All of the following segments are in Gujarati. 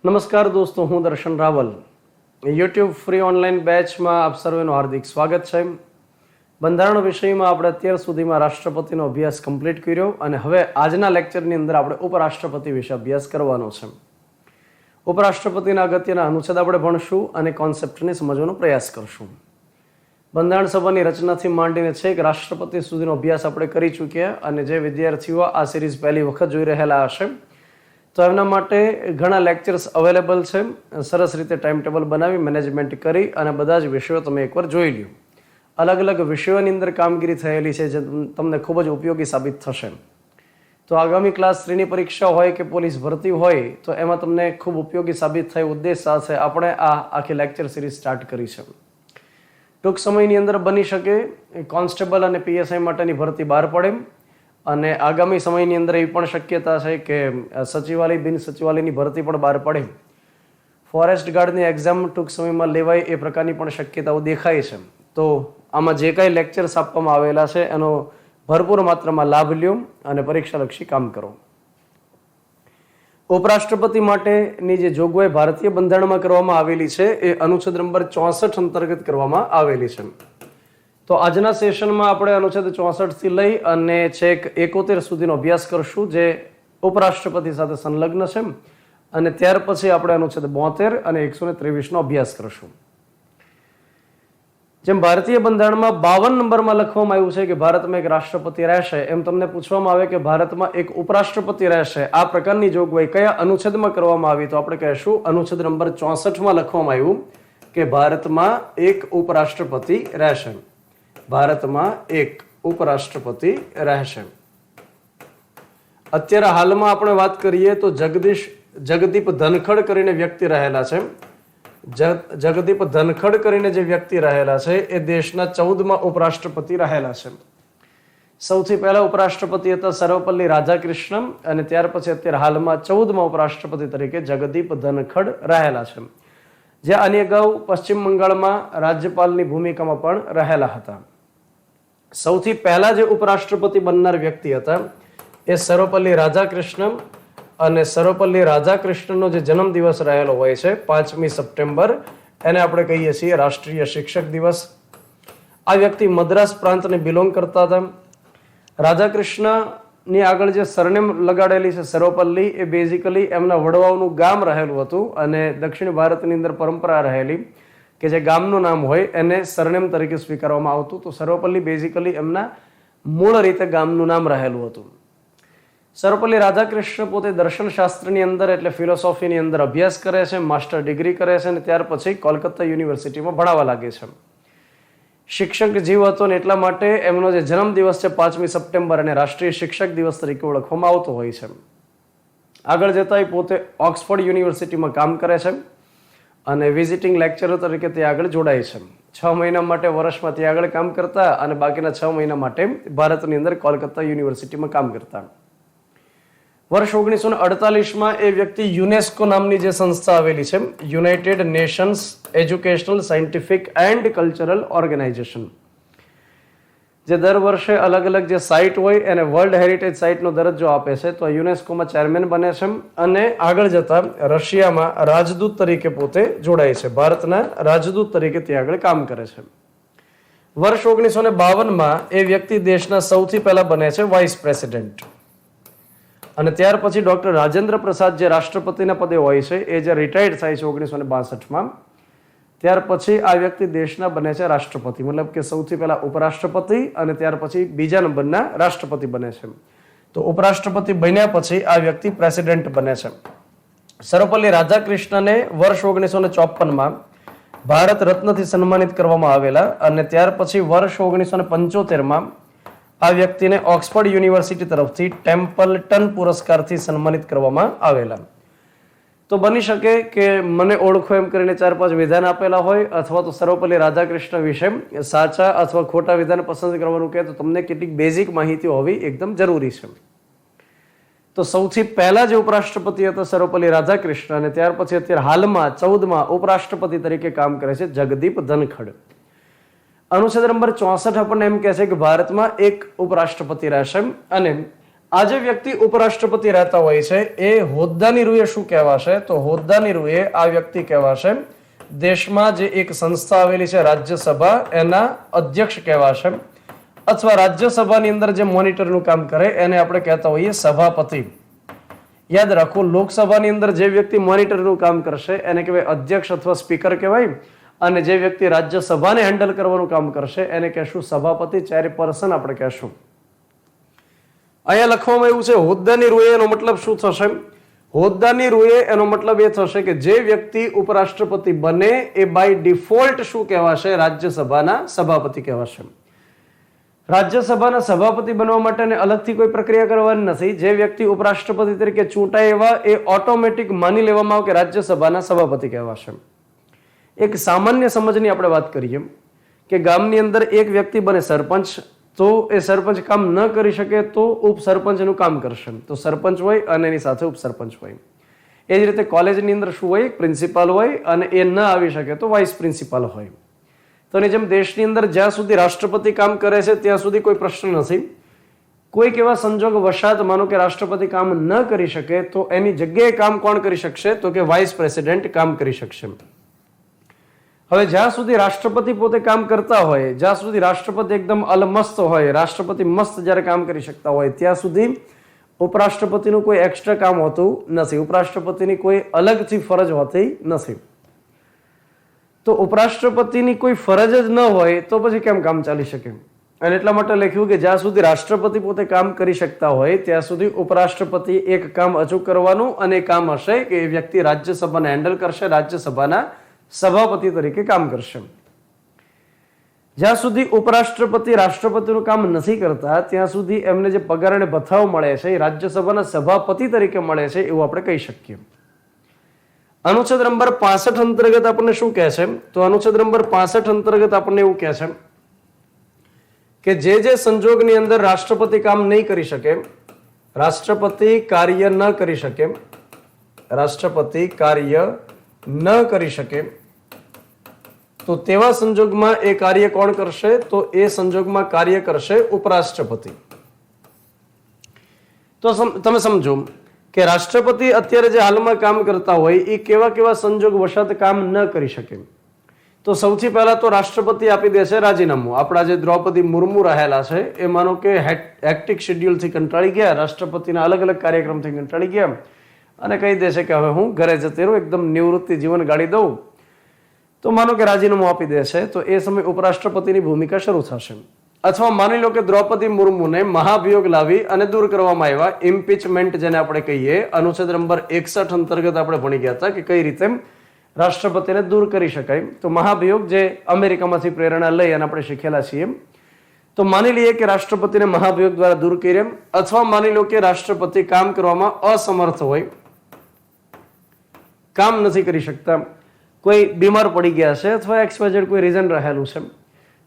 નમસ્કાર દોસ્તો, હું દર્શન રાવલ. યુટ્યુબ ફ્રી ઓનલાઈન બેચમાં આપ સર્વેનું હાર્દિક સ્વાગત છે. બંધારણ વિષયમાં આપણે અત્યાર સુધીમાં રાષ્ટ્રપતિનો અભ્યાસ કમ્પ્લીટ કર્યો અને હવે આજના લેક્ચરની અંદર આપણે ઉપરાષ્ટ્રપતિ વિશે અભ્યાસ કરવાનો છે. ઉપરાષ્ટ્રપતિના અગત્યના અનુચ્છેદ આપણે ભણશું અને કોન્સેપ્ટને સમજવાનો પ્રયાસ કરશું. બંધારણ સભાની રચનાથી માંડીને છેક રાષ્ટ્રપતિ સુધીનો અભ્યાસ આપણે કરી ચૂક્યા અને જે વિદ્યાર્થીઓ આ સિરીઝ પહેલી વખત જોઈ રહેલા હશે તો એમના માટે ઘણા લેક્ચર્સ અવેલેબલ છે. સરસ રીતે ટાઈમ ટેબલ બનાવી મેનેજમેન્ટ કરી અને બધા જ વિષયો તમે એકવાર જોઈ લ્યો. અલગ અલગ વિષયોની અંદર કામગીરી થયેલી છે જે તમને ખૂબ જ ઉપયોગી સાબિત થશે. તો આગામી ક્લાસ 3ની પરીક્ષા હોય કે પોલીસ ભરતી હોય તો એમાં તમને ખૂબ ઉપયોગી સાબિત થાય ઉદ્દેશ સાથે આપણે આ આખી લેક્ચર સિરીઝ સ્ટાર્ટ કરી છે. ટૂંક સમયની અંદર બની શકે કોન્સ્ટેબલ અને પીએસઆઈ માટેની ભરતી બહાર પડે અને આગામી સમયની અંદર એવી પણ શક્યતા છે કે સચિવાલય બિન સચિવાલયની ભરતી પણ બહાર પડે. ફોરેસ્ટ ગાર્ડની એક્ઝામ ટૂંક સમયમાં લેવાય એ પ્રકારની પણ શક્યતાઓ દેખાય છે. તો આમાં જે કાંઈ લેક્ચર્સ આપવામાં આવેલા છે એનો ભરપૂર માત્રામાં લાભ લ્યો અને પરીક્ષાલક્ષી કામ કરો. ઉપરાષ્ટ્રપતિ માટેની જે જોગવાઈ ભારતીય બંધારણમાં કરવામાં આવેલી છે એ અનુચ્છેદ નંબર 64 અંતર્ગત કરવામાં આવેલી છે. તો આજના સેશનમાં આપણે અનુચ્છેદ 64 થી લઈ અને છેક 71 સુધીનો અભ્યાસ કરશું જે ઉપરાષ્ટ્રપતિ સાથે સંલગ્ન છે અને ત્યાર પછી આપણે અનુચ્છેદ 72 અને 123નો અભ્યાસ કરશું. જેમ ભારતીય બંધારણમાં 52 નંબરમાં લખવામાં આવ્યું છે કે ભારતમાં એક રાષ્ટ્રપતિ રહેશે, એમ તમને પૂછવામાં આવે કે ભારતમાં એક ઉપરાષ્ટ્રપતિ રહેશે, આ પ્રકારની જોગવાઈ કયા અનુચ્છેદમાં કરવામાં આવી તો આપણે કહીશું અનુચ્છેદ નંબર 64માં લખવામાં આવ્યું કે ભારતમાં એક ઉપરાષ્ટ્રપતિ રહેશે. ભારતમાં એક ઉપરાષ્ટ્રપતિ રહેશે. અત્યારે હાલમાં આપણે વાત કરીએ તો જગદીપ ધનખડ કરીને વ્યક્તિ રહેલા છે. જગદીપ ધનખડ કરીને જે વ્યક્તિ રહેલા છે એ દેશના 14મા ઉપરાષ્ટ્રપતિ રહેલા છે. સૌથી પહેલા ઉપરાષ્ટ્રપતિ હતા સર્વપલ્લી રાધાકૃષ્ણન અને ત્યાર પછી અત્યારે હાલમાં 14મા ઉપરાષ્ટ્રપતિ તરીકે જગદીપ ધનખડ રહેલા છે, જે આની અગાઉ પશ્ચિમ બંગાળમાં રાજ્યપાલની ભૂમિકામાં પણ રહેલા હતા. સૌથી પહેલા જે ઉપરાષ્ટ્રપતિ બનનાર વ્યક્તિ હતા એ સર્વપલ્લી રાધાકૃષ્ણન અને સર્વપલ્લી રાધાકૃષ્ણનનો જે જન્મદિવસ રહેલો હોય છે 5મી સપ્ટેમ્બર, એને આપણે કહીએ છીએ રાષ્ટ્રીય શિક્ષક દિવસ. આ વ્યક્તિ મદ્રાસ પ્રાંતને બિલોંગ કરતા હતા. રાધાકૃષ્ણની આગળ જે સરનેમ લગાડેલી છે સર્વપલ્લી એ બેઝિકલી એમના વડવાઓનું ગામ રહેલું હતું અને દક્ષિણ ભારતની અંદર પરંપરા રહેલી કે જે ગામનું નામ હોય એને સરનેમ તરીકે સ્વીકારવામાં આવતું. તો સર્વપલ્લી બેઝિકલી એમના મૂળ રીતે ગામનું નામ રહેલું હતું. સર્વપલ્લી રાધાકૃષ્ણ પોતે દર્શનશાસ્ત્રની અંદર એટલે ફિલોસોફીની અંદર અભ્યાસ કરે છે, માસ્ટર ડિગ્રી કરે છે અને ત્યાર પછી કોલકાતા યુનિવર્સિટીમાં ભણાવવા લાગે છે. શિક્ષક જીવ હતો ને એટલા માટે એમનો જે જન્મદિવસ છે 5મી સપ્ટેમ્બર અને રાષ્ટ્રીય શિક્ષક દિવસ તરીકે ઓળખવામાં આવતો હોય છે. આગળ જતા એ પોતે ઓક્સફર્ડ યુનિવર્સિટીમાં કામ કરે છે અને વિઝિટિંગ લેક્ચરર તરીકે તે આગળ જોડાય છે. 6 મહિના માટે વર્ષમાં તે આગળ કામ કરતા અને બાકીના 6 મહિના માટે ભારતની અંદર કોલકાતા યુનિવર્સિટીમાં કામ કરતા. વર્ષ 1948માં એ વ્યક્તિ યુનેસ્કો નામની જે સંસ્થા આવેલી છે, United Nations Educational Scientific and Cultural Organization, જે દર વર્ષે અલગ અલગ જે સાઇટ હોય એને વર્લ્ડ હેરિટેજ સાઇટનો દરજ્જો આપે છે. તો યુનેસ્કોમાં ચેરમેન બને છે અને આગળ જતા રશિયામાં રાજદૂત તરીકે પોતે જોડાય છે. ભારતના રાજદૂત તરીકે ત્યાં આગળ કામ કરે છે. વર્ષ 1952માં એ વ્યક્તિ દેશના સૌથી પહેલા બને છે વાઇસ પ્રેસિડેન્ટ અને ત્યાર પછી ડોક્ટર રાજેન્દ્ર પ્રસાદ જે રાષ્ટ્રપતિના પદે હોય છે એ જે રિટાયર્ડ થાય છે 1962માં, ત્યાર પછી આ વ્યક્તિ દેશના બને છે રાષ્ટ્રપતિ, મતલબ કે સૌથી પહેલા ઉપરાષ્ટ્રપતિ અને ત્યાર પછી બીજા નંબરના રાષ્ટ્રપતિ બને છે. તો ઉપરાષ્ટ્રપતિ બન્યા પછી આ વ્યક્તિ પ્રેસિડેન્ટ બને છે. સર્વપલ્લી રાધાકૃષ્ણને વર્ષ 1954માં ભારત રત્નથી સન્માનિત કરવામાં આવેલા અને ત્યાર પછી વર્ષ 1975માં આ વ્યક્તિને ઓક્સફર્ડ યુનિવર્સિટી તરફથી ટેમ્પલટન પુરસ્કારથી સન્માનિત કરવામાં આવેલા. તો બની શકે કે મને ઓળખો એમ કરીને 4-5 વિધાન આપેલા હોય અથવા તો સર્વપલ્લી રાધાકૃષ્ણ વિશે સાચા અથવા ખોટા વિધાન પસંદ કરવાનું કહે તો તમને કેટલીક બેઝિક માહિતી હોવી એકદમ જરૂરી છે. તો સૌથી પહેલા જે ઉપરાષ્ટ્રપતિ હતા સર્વપલ્લી રાધાકૃષ્ણ અને ત્યાર પછી અત્યારે હાલમાં 14મા ઉપરાષ્ટ્રપતિ તરીકે કામ કરે છે જગદીપ ધનખડ. અનુચ્છેદ નંબર 64 આપણને એમ કહે છે કે ભારતમાં એક ઉપરાષ્ટ્રપતિ રહેશે અને આ જે વ્યક્તિ ઉપરાષ્ટ્રપતિ રહેતા હોય છે એ હોદ્દાની રૂએ શું કહેવાશે? તો હોદ્દાની રૂએ આ વ્યક્તિ કહેવાશે દેશમાં જે એક સંસ્થા આવેલી છે રાજ્યસભા, એના અધ્યક્ષ કહેવાશે, અથવા રાજ્યસભાની અંદર જે મોનિટરનું કામ કરે એને આપણે કહેતા હોઈએ સભાપતિ. યાદ રાખો, લોકસભાની અંદર જે વ્યક્તિ મોનિટરનું કામ કરશે એને કહેવાય અધ્યક્ષ અથવા સ્પીકર કહેવાય, અને જે વ્યક્તિ રાજ્યસભાને હેન્ડલ કરવાનું કામ કરશે એને કહેશું સભાપતિ, ચેરપર્સન આપણે કહેશું. અહીંયા લખવામાં એવું છે હોદ્દાની રૂએ, એનો મતલબ શું થશે? હોદ્દાની રૂએ એનો મતલબ એ થશે કે જે વ્યક્તિ ઉપરાષ્ટ્રપતિ બને એ બાય ડિફોલ્ટ શું કહેવાશે? રાજ્યસભાના સભાપતિ કહેવાશે. રાજ્યસભાના સભાપતિ બનવા માટે અલગથી કોઈ પ્રક્રિયા કરવાની નથી. જે વ્યક્તિ ઉપરાષ્ટ્રપતિ તરીકે ચૂંટાય એવા એ ઓટોમેટિક માની લેવામાં આવે કે રાજ્યસભાના સભાપતિ કહેવાશે. એક સામાન્ય સમજની આપણે વાત કરીએ કે ગામની અંદર એક વ્યક્તિ બને સરપંચ, તો એ સરપંચ કામ ન કરી શકે તો ઉપસરપંચનું કામ કરશે. તો સરપંચ હોય અને એની સાથે ઉપસરપંચ હોય. એ જ રીતે કોલેજની અંદર શું હોય? પ્રિન્સિપાલ હોય, અને એ ન આવી શકે તો વાઇસ પ્રિન્સિપાલ હોય. તો એની જેમ દેશની અંદર જ્યાં સુધી રાષ્ટ્રપતિ કામ કરે છે ત્યાં સુધી કોઈ પ્રશ્ન નથી. કોઈક એવા સંજોગ વશાત માનો કે રાષ્ટ્રપતિ કામ ન કરી શકે તો એની જગ્યાએ કામ કોણ કરી શકશે? તો કે વાઇસ પ્રેસિડેન્ટ કામ કરી શકશે. હવે જ્યાં સુધી રાષ્ટ્રપતિ પોતે કામ કરતા હોય, જ્યાં સુધી રાષ્ટ્રપતિ એકદમ અલમસ્ત હોય, રાષ્ટ્રપતિ મસ્ત જ્યારે કામ કરી શકતા હોય, ત્યાં સુધી ઉપરાષ્ટ્રપતિનું કોઈ એક્સ્ટ્રા કામ હોતું નથી. ઉપરાષ્ટ્રપતિની કોઈ અલગથી ફરજ હોતી નથી. તો ઉપરાષ્ટ્રપતિની કોઈ ફરજ જ ન હોય તો પછી કેમ કામ ચાલી શકે? અને એટલા માટે લખ્યું કે જ્યાં સુધી રાષ્ટ્રપતિ પોતે કામ કરી શકતા હોય ત્યાં સુધી ઉપરાષ્ટ્રપતિ એક કામ અચૂક કરવાનું, અને એ કામ હશે કે એ વ્યક્તિ રાજ્યસભાને હેન્ડલ કરશે, રાજ્યસભાના સભાપતિ તરીકે કામ કરશે. જ્યાં સુધી ઉપરાષ્ટ્રપતિ રાષ્ટ્રપતિનું કામ નથી કરતા ત્યાં સુધી એમને જે પગાર અને ભથ્થાઓ મળે છે એ રાજ્યસભાના સભાપતિ તરીકે મળે છે એવું આપણે કહી શકીએ. અનુચ્છેદ નંબર 65 અંતર્ગત આપણને શું કહે છે? તો અનુચ્છેદ નંબર 65 અંતર્ગત આપણને એવું કહે છે કે જે સંજોગની અંદર રાષ્ટ્રપતિ કામ નહીં કરી શકે, રાષ્ટ્રપતિ કાર્ય ન કરી શકે, રાષ્ટ્રપતિ કાર્ય ન કરી શકે, તો તેવા સંજોગમાં એ કાર્ય કોણ કરશે? તો એ સંજોગમાં કાર્ય કરશે ઉપરાષ્ટ્રપતિ. તો તમે સમજો કે રાષ્ટ્રપતિ અત્યારે જે હાલમાં કામ કરતા હોય એ કેવા કેવા સંજોગ વશાત કામ ન કરી શકે? તો સૌથી પહેલા તો રાષ્ટ્રપતિ આપી દે છે રાજીનામું. આપણા જે દ્રૌપદી મુર્મુ રહેલા છે એ માનો કે હેક્ટિક શેડ્યુલથી કંટાળી ગયા, રાષ્ટ્રપતિના અલગ અલગ કાર્યક્રમથી કંટાળી ગયા અને કહી દે છે કે હવે હું ઘરે જતી રહું, એકદમ નિવૃત્તિ જીવન ગાળી દઉં. તો માનો કે રાજીનામું આપી દે છે, તો એ સમય ઉપરાષ્ટ્રપતિની ભૂમિકા શરૂ થશે. અથવા માની લો કે દ્રૌપદી મુર્મુને મહાભિયોગ લાવી અને દૂર કરવામાં આવ્યા, ઇમ્પીચમેન્ટ જેને આપણે કહીએ. અનુચ્છેદ નંબર 61 અંતર્ગત આપણે ભણી ગયા હતા કે કઈ રીતે રાષ્ટ્રપતિને દૂર કરી શકાય. તો મહાભિયોગ જે અમેરિકામાંથી પ્રેરણા લઈ અને આપણે શીખેલા છીએ. તો માની લઈએ કે રાષ્ટ્રપતિને મહાભિયોગ દ્વારા દૂર કર્યા, અથવા માની લો કે રાષ્ટ્રપતિ કામ કરવામાં અસમર્થ હોય, કામ નથી કરી શકતા, કોઈ બીમાર પડી ગયા છે અથવા XYZ કોઈ રીઝન રહેલું છે,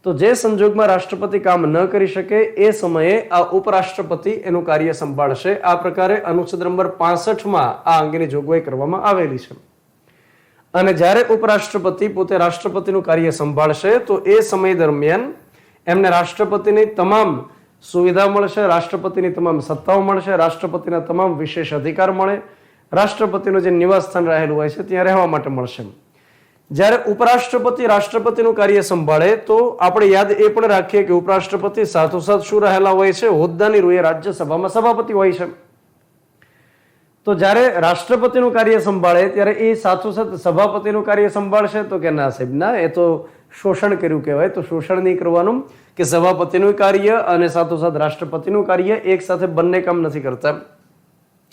તો જે સંજોગમાં રાષ્ટ્રપતિ કામ ન કરી શકે એ સમયે આ ઉપરાષ્ટ્રપતિ એનું કાર્ય સંભાળશે. આ પ્રકારે અનુચ્છેદ નંબર 65માં આ અંગેની જોગવાઈ કરવામાં આવેલી છે. અને જ્યારે ઉપરાષ્ટ્રપતિ પોતે રાષ્ટ્રપતિનું કાર્ય સંભાળશે તો એ સમય દરમિયાન એમને રાષ્ટ્રપતિની તમામ સુવિધા મળશે, રાષ્ટ્રપતિની તમામ સત્તાઓ મળશે, રાષ્ટ્રપતિના તમામ વિશેષ અધિકાર મળે, રાષ્ટ્રપતિનું જે નિવાસ સ્થાન રહેલું હોય છે ત્યાં રહેવા માટે મળશે. જ્યારે ઉપરાષ્ટ્રપતિ રાષ્ટ્રપતિનું કાર્ય સંભાળે તો આપણે યાદ એ પણ રાખીએ કે ઉપરાષ્ટ્રપતિ સાથોસાથ શું રહેલા હોય છે? હોદ્દાની રૂએ રાજ્યસભામાં સભાપતિ હોય છે. તો જ્યારે રાષ્ટ્રપતિનું કાર્ય સંભાળે ત્યારે એ સાથોસાથ સભાપતિનું કાર્ય સંભાળશે? તો કે ના સાહેબ ના, એ તો શોષણ કર્યું કહેવાય. તો શોષણ નહીં કરવાનું કે સભાપતિનું કાર્ય અને સાથોસાથ રાષ્ટ્રપતિનું કાર્ય એક સાથે બંને કામ નથી કરતા.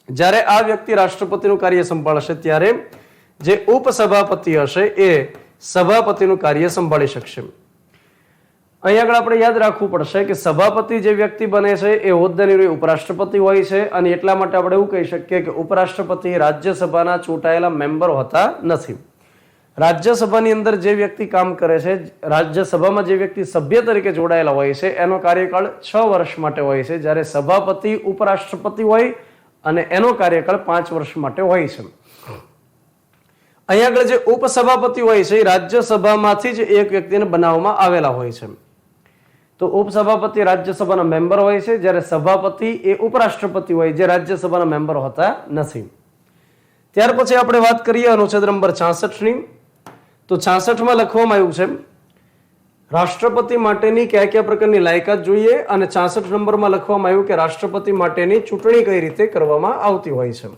જ્યારે આ વ્યક્તિ રાષ્ટ્રપતિનું કાર્ય સંભાળશે ત્યારે જે ઉપસભાપતિ હશે એ સભાપતિનું કાર્ય સંભાળી શકશે. અહીં આગળ આપણે યાદ રાખવું પડશે કે સભાપતિ જે વ્યક્તિ બને છે એ હોદ્દાની રૂએ ઉપરાષ્ટ્રપતિ હોય છે, અને એટલા માટે આપણે એવું કહી શકીએ કે ઉપરાષ્ટ્રપતિ રાજ્યસભાના ચૂંટાયેલા મેમ્બર હોતા નથી. રાજ્યસભાની અંદર જે વ્યક્તિ કામ કરે છે, રાજ્યસભામાં જે વ્યક્તિ સભ્ય તરીકે જોડાયેલા હોય છે એનો કાર્યકાળ 6 વર્ષ માટે હોય છે, જ્યારે સભાપતિ ઉપરાષ્ટ્રપતિ હોય અને એનો કાર્યકાળ 5 વર્ષ માટે હોય છે. અહીં આગળ જે ઉપસભાપતિ હોય છે એ રાજ્યસભામાંથી જ એક વ્યક્તિને બનાવવામાં આવેલા હોય છે. તો ઉપસભાપતિ રાજ્યસભાના મેમ્બર હોય છે, જ્યારે સભાપતિ એ ઉપરાષ્ટ્રપતિ હોય જે રાજ્યસભાના મેમ્બર હોતા નથી. ત્યાર પછી આપણે વાત કરીએ અનુચ્છેદ નંબર 66ની. તો 66માં લખવામાં આવ્યું છે રાષ્ટ્રપતિ માટેની કયા કયા પ્રકારની લાયકાત જોઈએ, અને 66 નંબરમાં લખવામાં આવ્યું કે રાષ્ટ્રપતિ માટેની ચૂંટણી કઈ રીતે કરવામાં આવતી હોય છે.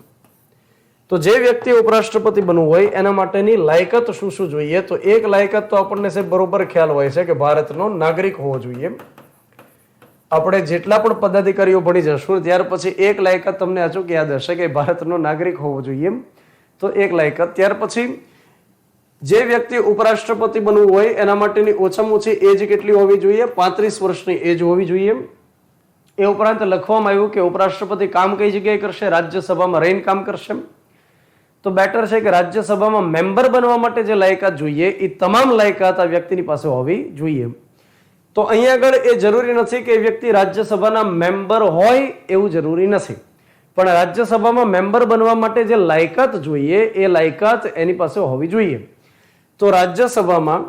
તો જે વ્યક્તિ ઉપરાષ્ટ્રપતિ બનવું હોય એના માટેની લાયકાત શું શું જોઈએ, તો એક લાયકાત તો આપણને છે બરોબર ખ્યાલ હોય છે કે ભારતનો નાગરિક હોવો જોઈએ. આપણે જેટલા પણ પદાધિકારીઓ ભણી જશું ત્યાર પછી એક લાયકાત તમને અચૂક યાદ હશે કે ભારતનો નાગરિક હોવો જોઈએ. તો એક લાયકાત. ત્યાર પછી જે વ્યક્તિ ઉપરાષ્ટ્રપતિ બનવું હોય એના માટેની ઓછામાં ઓછી એજ કેટલી હોવી જોઈએ, 35 વર્ષની એજ હોવી જોઈએ. એ ઉપરાંત લખવામાં આવ્યું કે ઉપરાષ્ટ્રપતિ કામ કઈ જગ્યાએ કરશે, રાજ્યસભામાં રહીને કામ કરશે. તો બેટર છે કે રાજ્યસભામાં મેમ્બર બનવા માટે જે લાયકાત જોઈએ એ તમામ લાયકાત આ વ્યક્તિની પાસે હોવી જોઈએ. તો અહીંયા આગળ એ જરૂરી નથી કે એ વ્યક્તિ રાજ્યસભાના મેમ્બર હોય એવું જરૂરી નથી, પણ રાજ્યસભામાં મેમ્બર બનવા માટે જે લાયકાત જોઈએ એ લાયકાત એની પાસે હોવી જોઈએ. તો રાજ્યસભામાં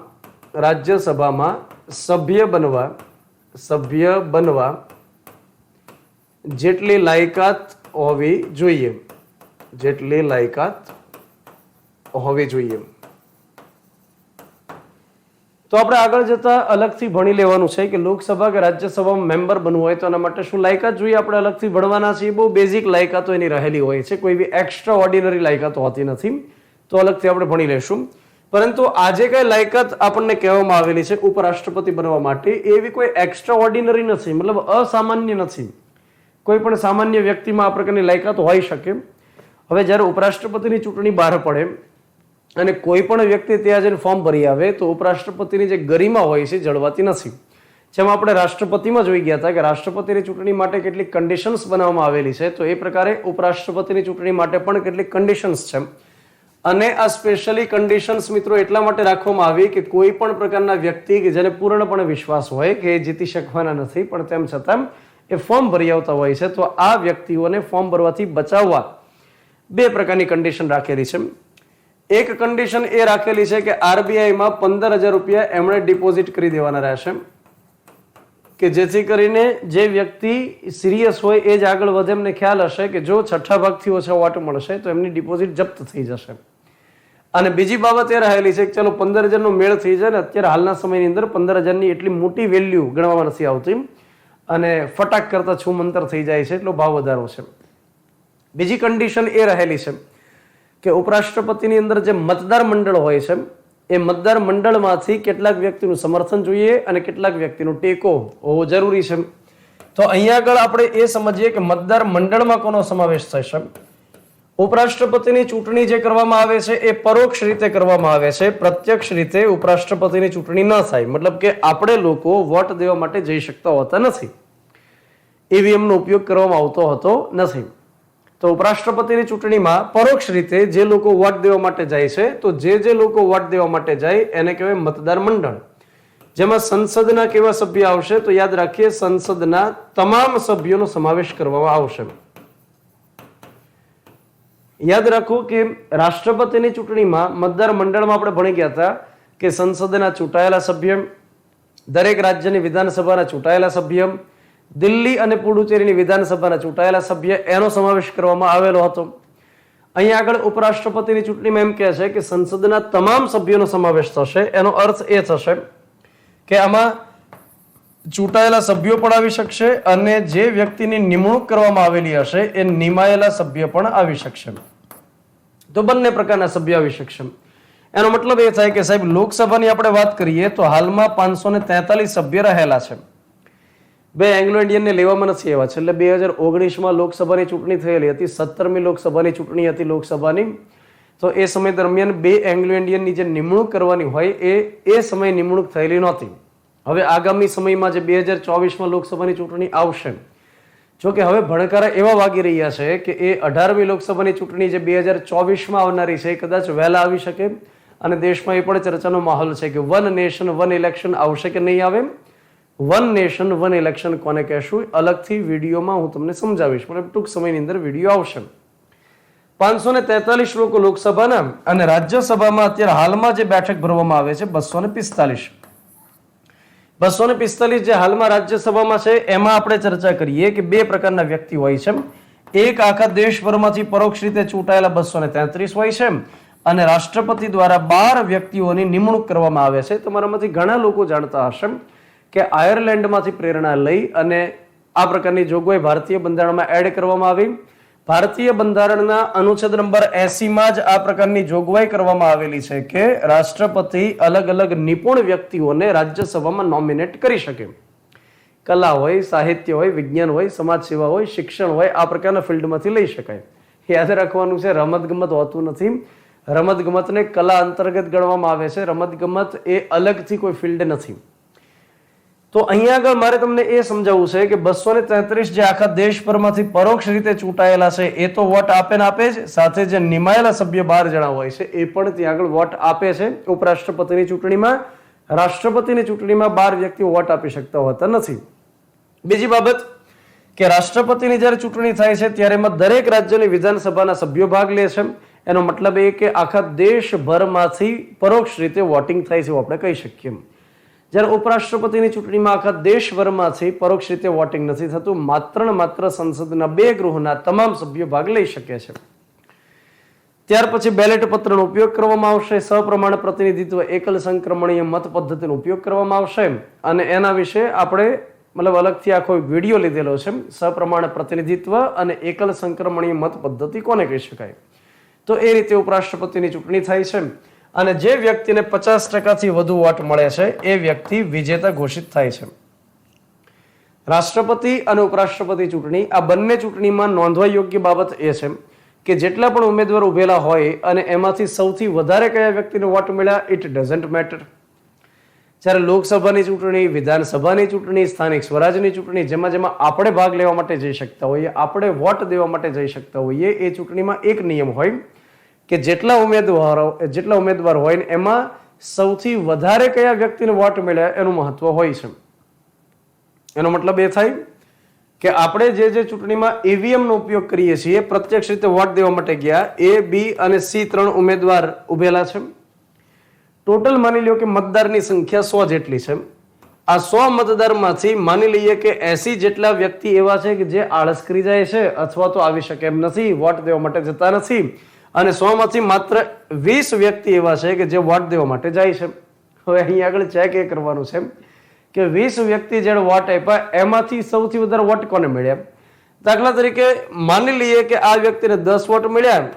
સભ્ય બનવા જેટલી લાયકાત હોવી જોઈએ, તો આપણે આગળ જતા અલગથી ભણી લેવાનું છે કે લોકસભા કે રાજ્યસભામાં મેમ્બર બનવું હોય તો એના માટે શું લાયકાત જોઈએ આપણે અલગથી ભણવાના છીએ. બહુ બેઝિક લાયકાતો એની રહેલી હોય છે, કોઈ બી એક્સ્ટ્રા ઓર્ડિનરી લાયકાતો હોતી નથી, તો અલગથી આપણે ભણી લેશું. પરંતુ આજે કઈ લાયકાત આપણને કહેવામાં આવેલી છે ઉપરાષ્ટ્રપતિ બનવા માટે, એવી કોઈ એક્સ્ટ્રા ઓર્ડિનરી નથી, મતલબ અસામાન્ય નથી. કોઈ પણ સામાન્ય વ્યક્તિમાં આ પ્રકારની લાયકાત હોઈ શકે. હવે જ્યારે ઉપરાષ્ટ્રપતિની ચૂંટણી બહાર પડે અને કોઈ પણ વ્યક્તિ ત્યાં જઈને ફોર્મ ભરી આવે તો ઉપરાષ્ટ્રપતિની જે ગરિમા હોય છે જળવાતી નથી. જેમ આપણે રાષ્ટ્રપતિમાં જોઈ ગયા હતા કે રાષ્ટ્રપતિની ચૂંટણી માટે કેટલીક કન્ડિશન્સ બનાવવામાં આવેલી છે, તો એ પ્રકારે ઉપરાષ્ટ્રપતિની ચૂંટણી માટે પણ કેટલીક કન્ડિશન્સ છે. અને આ સ્પેશિયલી કન્ડિશન્સ મિત્રો એટલા માટે રાખવામાં આવી કે કોઈ પણ પ્રકારના વ્યક્તિ કે જેને પૂર્ણપણે વિશ્વાસ હોય કે એ જીતી શકવાના નથી પણ તેમ છતાં એ ફોર્મ ભરી આવતા હોય છે, તો આ વ્યક્તિઓને ફોર્મ ભરવાથી બચાવવા બે પ્રકારની કન્ડિશન રાખેલી છે. એક કન્ડિશન એ રાખેલી છે કે આરબીઆઈમાં 15,000 રૂપિયા એમણે ડિપોઝિટ કરી દેવાના રહેશે કે જેથી કરીને જે વ્યક્તિ સિરિયસ હોય એ જ આગળ વધે. એમને ખ્યાલ હશે કે જો 6 ભાગથી ઓછા વોટ મળશે તો એમની ડિપોઝિટ જપ્ત થઈ જશે. અને બીજી બાબત એ રહેલી છે કે ચલો 15,000 નો મેળ થઈ જાય ને, અત્યારે હાલના સમયની અંદર 15,000ની એટલી મોટી વેલ્યુ ગણવામાં નથી આવતી અને ફટાક કરતા છૂમંતર થઈ જાય છે, એટલો ભાવ વધારો છે. બીજી કન્ડિશન એ રહેલી છે કે ઉપરાષ્ટ્રપતિની અંદર જે મતદાર મંડળ હોય છે એ મતદાર મંડળમાંથી કેટલાક વ્યક્તિનું સમર્થન જોઈએ અને કેટલાક વ્યક્તિનો ટેકો હોવો જરૂરી છે. તો અહીંયા આગળ આપણે એ સમજીએ કે મતદાર મંડળમાં કોનો સમાવેશ થશે. ઉપરાષ્ટ્રપતિની ચૂંટણી જે કરવામાં આવે છે એ પરોક્ષ રીતે કરવામાં આવે છે, પ્રત્યક્ષ રીતે ઉપરાષ્ટ્રપતિની ચૂંટણી ન થાય. મતલબ કે આપણે લોકો વોટ દેવા માટે જઈ શકતા હોતા નથી, ઈવીએમનો ઉપયોગ કરવામાં આવતો હતો નથી. તો ઉપરાષ્ટ્રપતિની ચૂંટણીમાં પરોક્ષ રીતે જે લોકો વોટ દેવા માટે જાય છે, તો જે લોકો વોટ દેવા માટે જાય એને કહેવાય મતદાર મંડળ. જેમાં સંસદના કેવા સભ્ય આવશે, તો યાદ રાખીએ સંસદના તમામ સભ્યોનો સમાવેશ કરવામાં આવશે. યાદ રાખો કે રાષ્ટ્રપતિની ચૂંટણીમાં મતદાર મંડળમાં આપણે ભણી ગયા હતા કે સંસદના ચૂંટાયેલા સભ્ય, દરેક રાજ્યની વિધાનસભાના ચૂંટાયેલા સભ્ય, દિલ્હી અને પુડુચેરીની વિધાનસભાના ચૂંટાયેલા સભ્ય, એનો સમાવેશ કરવામાં આવેલો હતો. અહીંયા આગળ ઉપરાષ્ટ્રપતિની ચૂંટણીમાં એમ કહે છે કે સંસદના તમામ સભ્યોનો સમાવેશ થશે. એનો અર્થ એ થશે કે આમાં ચૂંટાયેલા સભ્યો પણ આવી શકશે અને જે વ્યક્તિની નિમણૂક કરવામાં આવેલી હશે એ નિમાયેલા સભ્ય પણ આવી શકશે. તો બંને પ્રકારના સભ્ય આવી શકશે. એનો મતલબ એ થાય કે સાહેબ લોકસભાની આપણે વાત કરીએ તો હાલમાં 543 સભ્ય રહેલા છે. બે એંગ્લો ઇન્ડિયનને લેવામાં નથી આવ્યા. છેલ્લે 2019માં લોકસભાની ચૂંટણી થયેલી હતી, 17મી લોકસભાની ચૂંટણી હતી લોકસભાની. તો એ સમય દરમિયાન બે એંગ્લો ઇન્ડિયનની જે નિમણૂક કરવાની હોય એ સમયે નિમણૂક થયેલી નહોતી. હવે આગામી સમયમાં જે 2024માં લોકસભાની ચૂંટણી આવશે, જોકે હવે ભણકારા એવા વાગી રહ્યા છે કે એ 18મી લોકસભાની ચૂંટણી જે 2024માં આવનારી છે એ કદાચ વહેલા આવી શકે. અને દેશમાં એ પણ ચર્ચાનો માહોલ છે કે વન નેશન વન ઇલેક્શન આવશે કે નહીં આવે. વન નેશન વન ઇલેક્શન કોને કહેશું અલગથી વિડીયોમાં હું તમને સમજાવીશ, મતલબ ટૂંક સમયની અંદર વિડીયો આવશે. 543 લોકો લોકસભાના અને રાજ્યસભામાં અત્યારે હાલમાં જે બેઠક ભરવામાં આવે છે 245. 245 જે હાલમાં રાજ્યસભામાં છે એમાં આપણે ચર્ચા કરીએ કે બે પ્રકારના વ્યક્તિ હોય છે. એક આખા દેશભરમાંથી પરોક્ષ રીતે ચૂંટાયેલા 233 હોય છે અને રાષ્ટ્રપતિ દ્વારા 12 વ્યક્તિઓની નિમણૂક કરવામાં આવે છે. તમારામાંથી ઘણા લોકો જાણતા હશે કે આયર્લેન્ડમાંથી પ્રેરણા લઈ અને આ પ્રકારની જોગવાઈ ભારતીય બંધારણમાં એડ કરવામાં આવી. ભારતીય બંધારણના અનુચ્છેદ નંબર 80માં જ આ પ્રકારની જોગવાઈ કરવામાં આવેલી છે કે રાષ્ટ્રપતિ અલગ અલગ નિપુણ વ્યક્તિઓને રાજ્યસભામાં નોમિનેટ કરી શકે. કલા હોય, સાહિત્ય હોય, વિજ્ઞાન હોય, સમાજ સેવા હોય, શિક્ષણ હોય, આ પ્રકારના ફિલ્ડમાંથી લઈ શકાય. યાદ રાખવાનું છે, રમતગમત હોતું નથી. રમતગમતને કલા અંતર્ગત ગણવામાં આવે છે. રમતગમત એ અલગથી કોઈ ફિલ્ડ નથી. તો અહીંયા આગળ મારે તમને એ સમજાવવું છે કે 233 જે આખા દેશભરમાંથી પરોક્ષ રીતે ચૂંટાયેલા છે એ તો વોટ આપે ને આપે જ, સાથે જે નિમાયેલા સભ્ય 12 જણા હોય છે એ પણ ત્યાં આગળ વોટ આપે છે. ઉપરાષ્ટ્રપતિની ચૂંટણીમાં, રાષ્ટ્રપતિની ચૂંટણીમાં 12 વ્યક્તિઓ વોટ આપી શકતા હોતા નથી. બીજી બાબત કે રાષ્ટ્રપતિની જ્યારે ચૂંટણી થાય છે ત્યારે એમાં દરેક રાજ્યની વિધાનસભાના સભ્યો ભાગ લે છે. એનો મતલબ એ કે આખા દેશભરમાંથી પરોક્ષ રીતે વોટિંગ થાય છે એવું આપણે કહી શકીએ. જ્યારે ઉપરાષ્ટ્રપતિની ચૂંટણીમાં આખા દેશભરમાંથી પરોક્ષ રીતે વોટિંગ નથી થતું. માત્ર ને માત્ર સંસદના 2 ગૃહના તમામ સભ્યો ભાગ લઈ શકે છે. ત્યાર પછી બેલેટ પત્રનો ઉપયોગ કરવામાં આવશે. સપ્રમાણ પ્રતિનિધિત્વ એકલ સંક્રમણીય મત પદ્ધતિનો ઉપયોગ કરવામાં આવશે અને એના વિશે આપણે અલગથી આખો વિડીયો લીધેલો છે. સપ્રમાણ પ્રતિનિધિત્વ અને એકલ સંક્રમણીય મત પદ્ધતિ કોને કહી શકાય. તો એ રીતે ઉપરાષ્ટ્રપતિની ચૂંટણી થાય છે અને જે વ્યક્તિને 50% વધુ વોટ મળે છે એ વ્યક્તિ વિજેતા ઘોષિત થાય છે. રાષ્ટ્રપતિ અને ઉપરાષ્ટ્રપતિ ચૂંટણી, આ બંને ચૂંટણીમાં નોંધવા યોગ્ય બાબત એ છે કે જેટલા પણ ઉમેદવાર ઉભેલા હોય અને એમાંથી સૌથી વધારે કયા વ્યક્તિને વોટ મળ્યા, ઇટ ડઝન્ટ મેટર. જ્યારે લોકસભાની ચૂંટણી, વિધાનસભાની ચૂંટણી, સ્થાનિક સ્વરાજની ચૂંટણી, જેમાં આપણે ભાગ લેવા માટે જઈ શકતા હોઈએ, આપણે વોટ દેવા માટે જઈ શકતા હોઈએ, એ ચૂંટણીમાં એક નિયમ હોય કે જેટલા ઉમેદવાર હોય ને એમાં સૌથી વધારે કયા વ્યક્તિને વોટ મળ્યા એનું મહત્વ હોય છે. એનો મતલબ એ થાય કે આપણે જે ચૂંટણીમાં ઈવીએમ નો ઉપયોગ કરીએ છીએ, પ્રત્યક્ષ રીતે વોટ દેવા માટે ગયા, A, B અને C 3 ઉમેદવાર ઉભેલા છે. ટોટલ માની લ્યો કે મતદારની સંખ્યા 100 જેટલી છે. આ 100 મતદારમાંથી માની લઈએ કે 80 જેટલા વ્યક્તિ એવા છે કે જે આળસ કરી જાય છે અથવા તો આવી શકે એમ નથી, વોટ દેવા માટે જતા નથી, અને 100 માંથી માત્ર 20 વ્યક્તિ એવા છે કે જે વોટ દેવા માટે જાય છે. હવે અહીં આગળ ચેક એ કરવાનું છે કે 20 વ્યક્તિ જેણે વોટ આપ્યા એમાંથી સૌથી વધારે વોટ કોને મળ્યા. દાખલા તરીકે માની લઈએ કે આ વ્યક્તિને 10 વોટ મળ્યા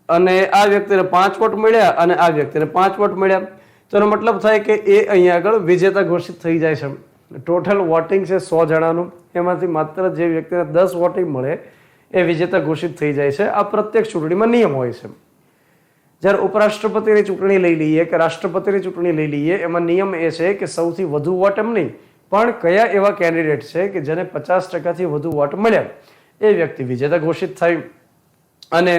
અને આ વ્યક્તિને 5 વોટ મળ્યા અને આ વ્યક્તિને 5 વોટ મળ્યા. તો એનો મતલબ થાય કે એ અહીંયા આગળ વિજેતા ઘોષિત થઈ જાય છે. ટોટલ વોટિંગ છે 100 જણાનું, એમાંથી માત્ર જે વ્યક્તિને 10 વોટિંગ મળે એ વિજેતા ઘોષિત થઈ જાય છે. આ પ્રત્યક્ષ ચૂંટણીમાં નિયમ હોય છે. જ્યારે ઉપરાષ્ટ્રપતિની ચૂંટણી લઈ લઈએ કે રાષ્ટ્રપતિની ચૂંટણી લઈ લઈએ, એમાં નિયમ એ છે કે સૌથી વધુ વોટ એમ નહીં, પણ કયા એવા કેન્ડિડેટ છે કે જેને 50%થી વધુ વોટ મળ્યા એ વ્યક્તિ વિજેતા ઘોષિત થાય. અને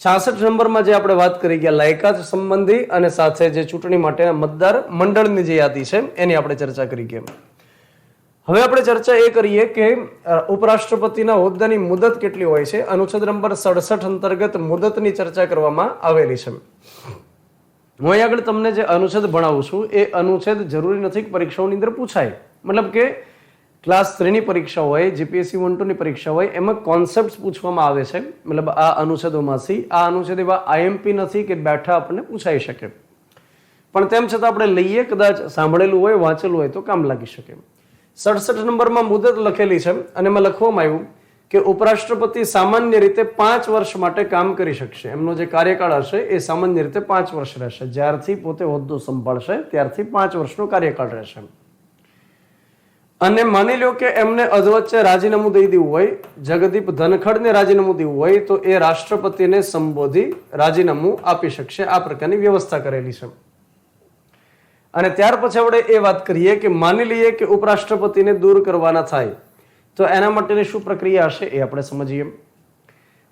66 નંબરમાં જે આપણે વાત કરી ગયા લાયકાત સંબંધી અને સાથે જે ચૂંટણી માટેના મતદાર મંડળની જે યાદી છે એની આપણે ચર્ચા કરી ગયા. હવે આપણે ચર્ચા એ કરીએ કે ઉપરાષ્ટ્રપતિના હોદ્દાની મુદત કેટલી હોય છે. અનુચ્છેદ નંબર 67 અંતર્ગત મુદતની ચર્ચા કરવામાં આવેલી છે. હું અહીં આગળ તમને જે અનુચ્છેદ ભણાવું છું એ અનુચ્છેદ જરૂરી નથી કે પરીક્ષાઓની અંદર પૂછાય. મતલબ કે ક્લાસ 3 ની પરીક્ષા હોય, જીપીએસસી 1-2 ની પરીક્ષા હોય, એમાં કોન્સેપ્ટ પૂછવામાં આવે છે. મતલબ આ અનુચ્છેદોમાંથી આ અનુચ્છેદ એવા આઈએમપી નથી કે બેઠા આપણને પૂછાઈ શકે, પણ તેમ છતાં આપણે લઈએ, કદાચ સાંભળેલું હોય, વાંચેલું હોય તો કામ લાગી શકે. 67 નંબરમાં મુદત લખેલી છે અને એમાં લખવામાં આવ્યું કે ઉપરાષ્ટ્રપતિ સામાન્ય રીતે 5 વર્ષ માટે કામ કરી શકશે. એમનો જે કાર્યકાળ હશે એ સામાન્ય રીતે 5 વર્ષ રહેશે. જ્યારથી પોતે હોદ્દો સંભાળશે ત્યારથી 5 વર્ષનો કાર્યકાળ રહેશે. અને માની લો કે એમને અધવચ્ચે રાજીનામું દઈ દેવું હોય, જગદીપ ધનખડને રાજીનામું દેવું હોય તો એ રાષ્ટ્રપતિને સંબોધી રાજીનામું આપી શકશે. આ પ્રકારની વ્યવસ્થા કરેલી છે. અને ત્યાર પછી આપણે એ વાત કરીએ કે માની લઈએ કે ઉપરાષ્ટ્રપતિને દૂર કરવાના થાય તો એના માટેની શું પ્રક્રિયા હશે એ આપણે સમજીએ.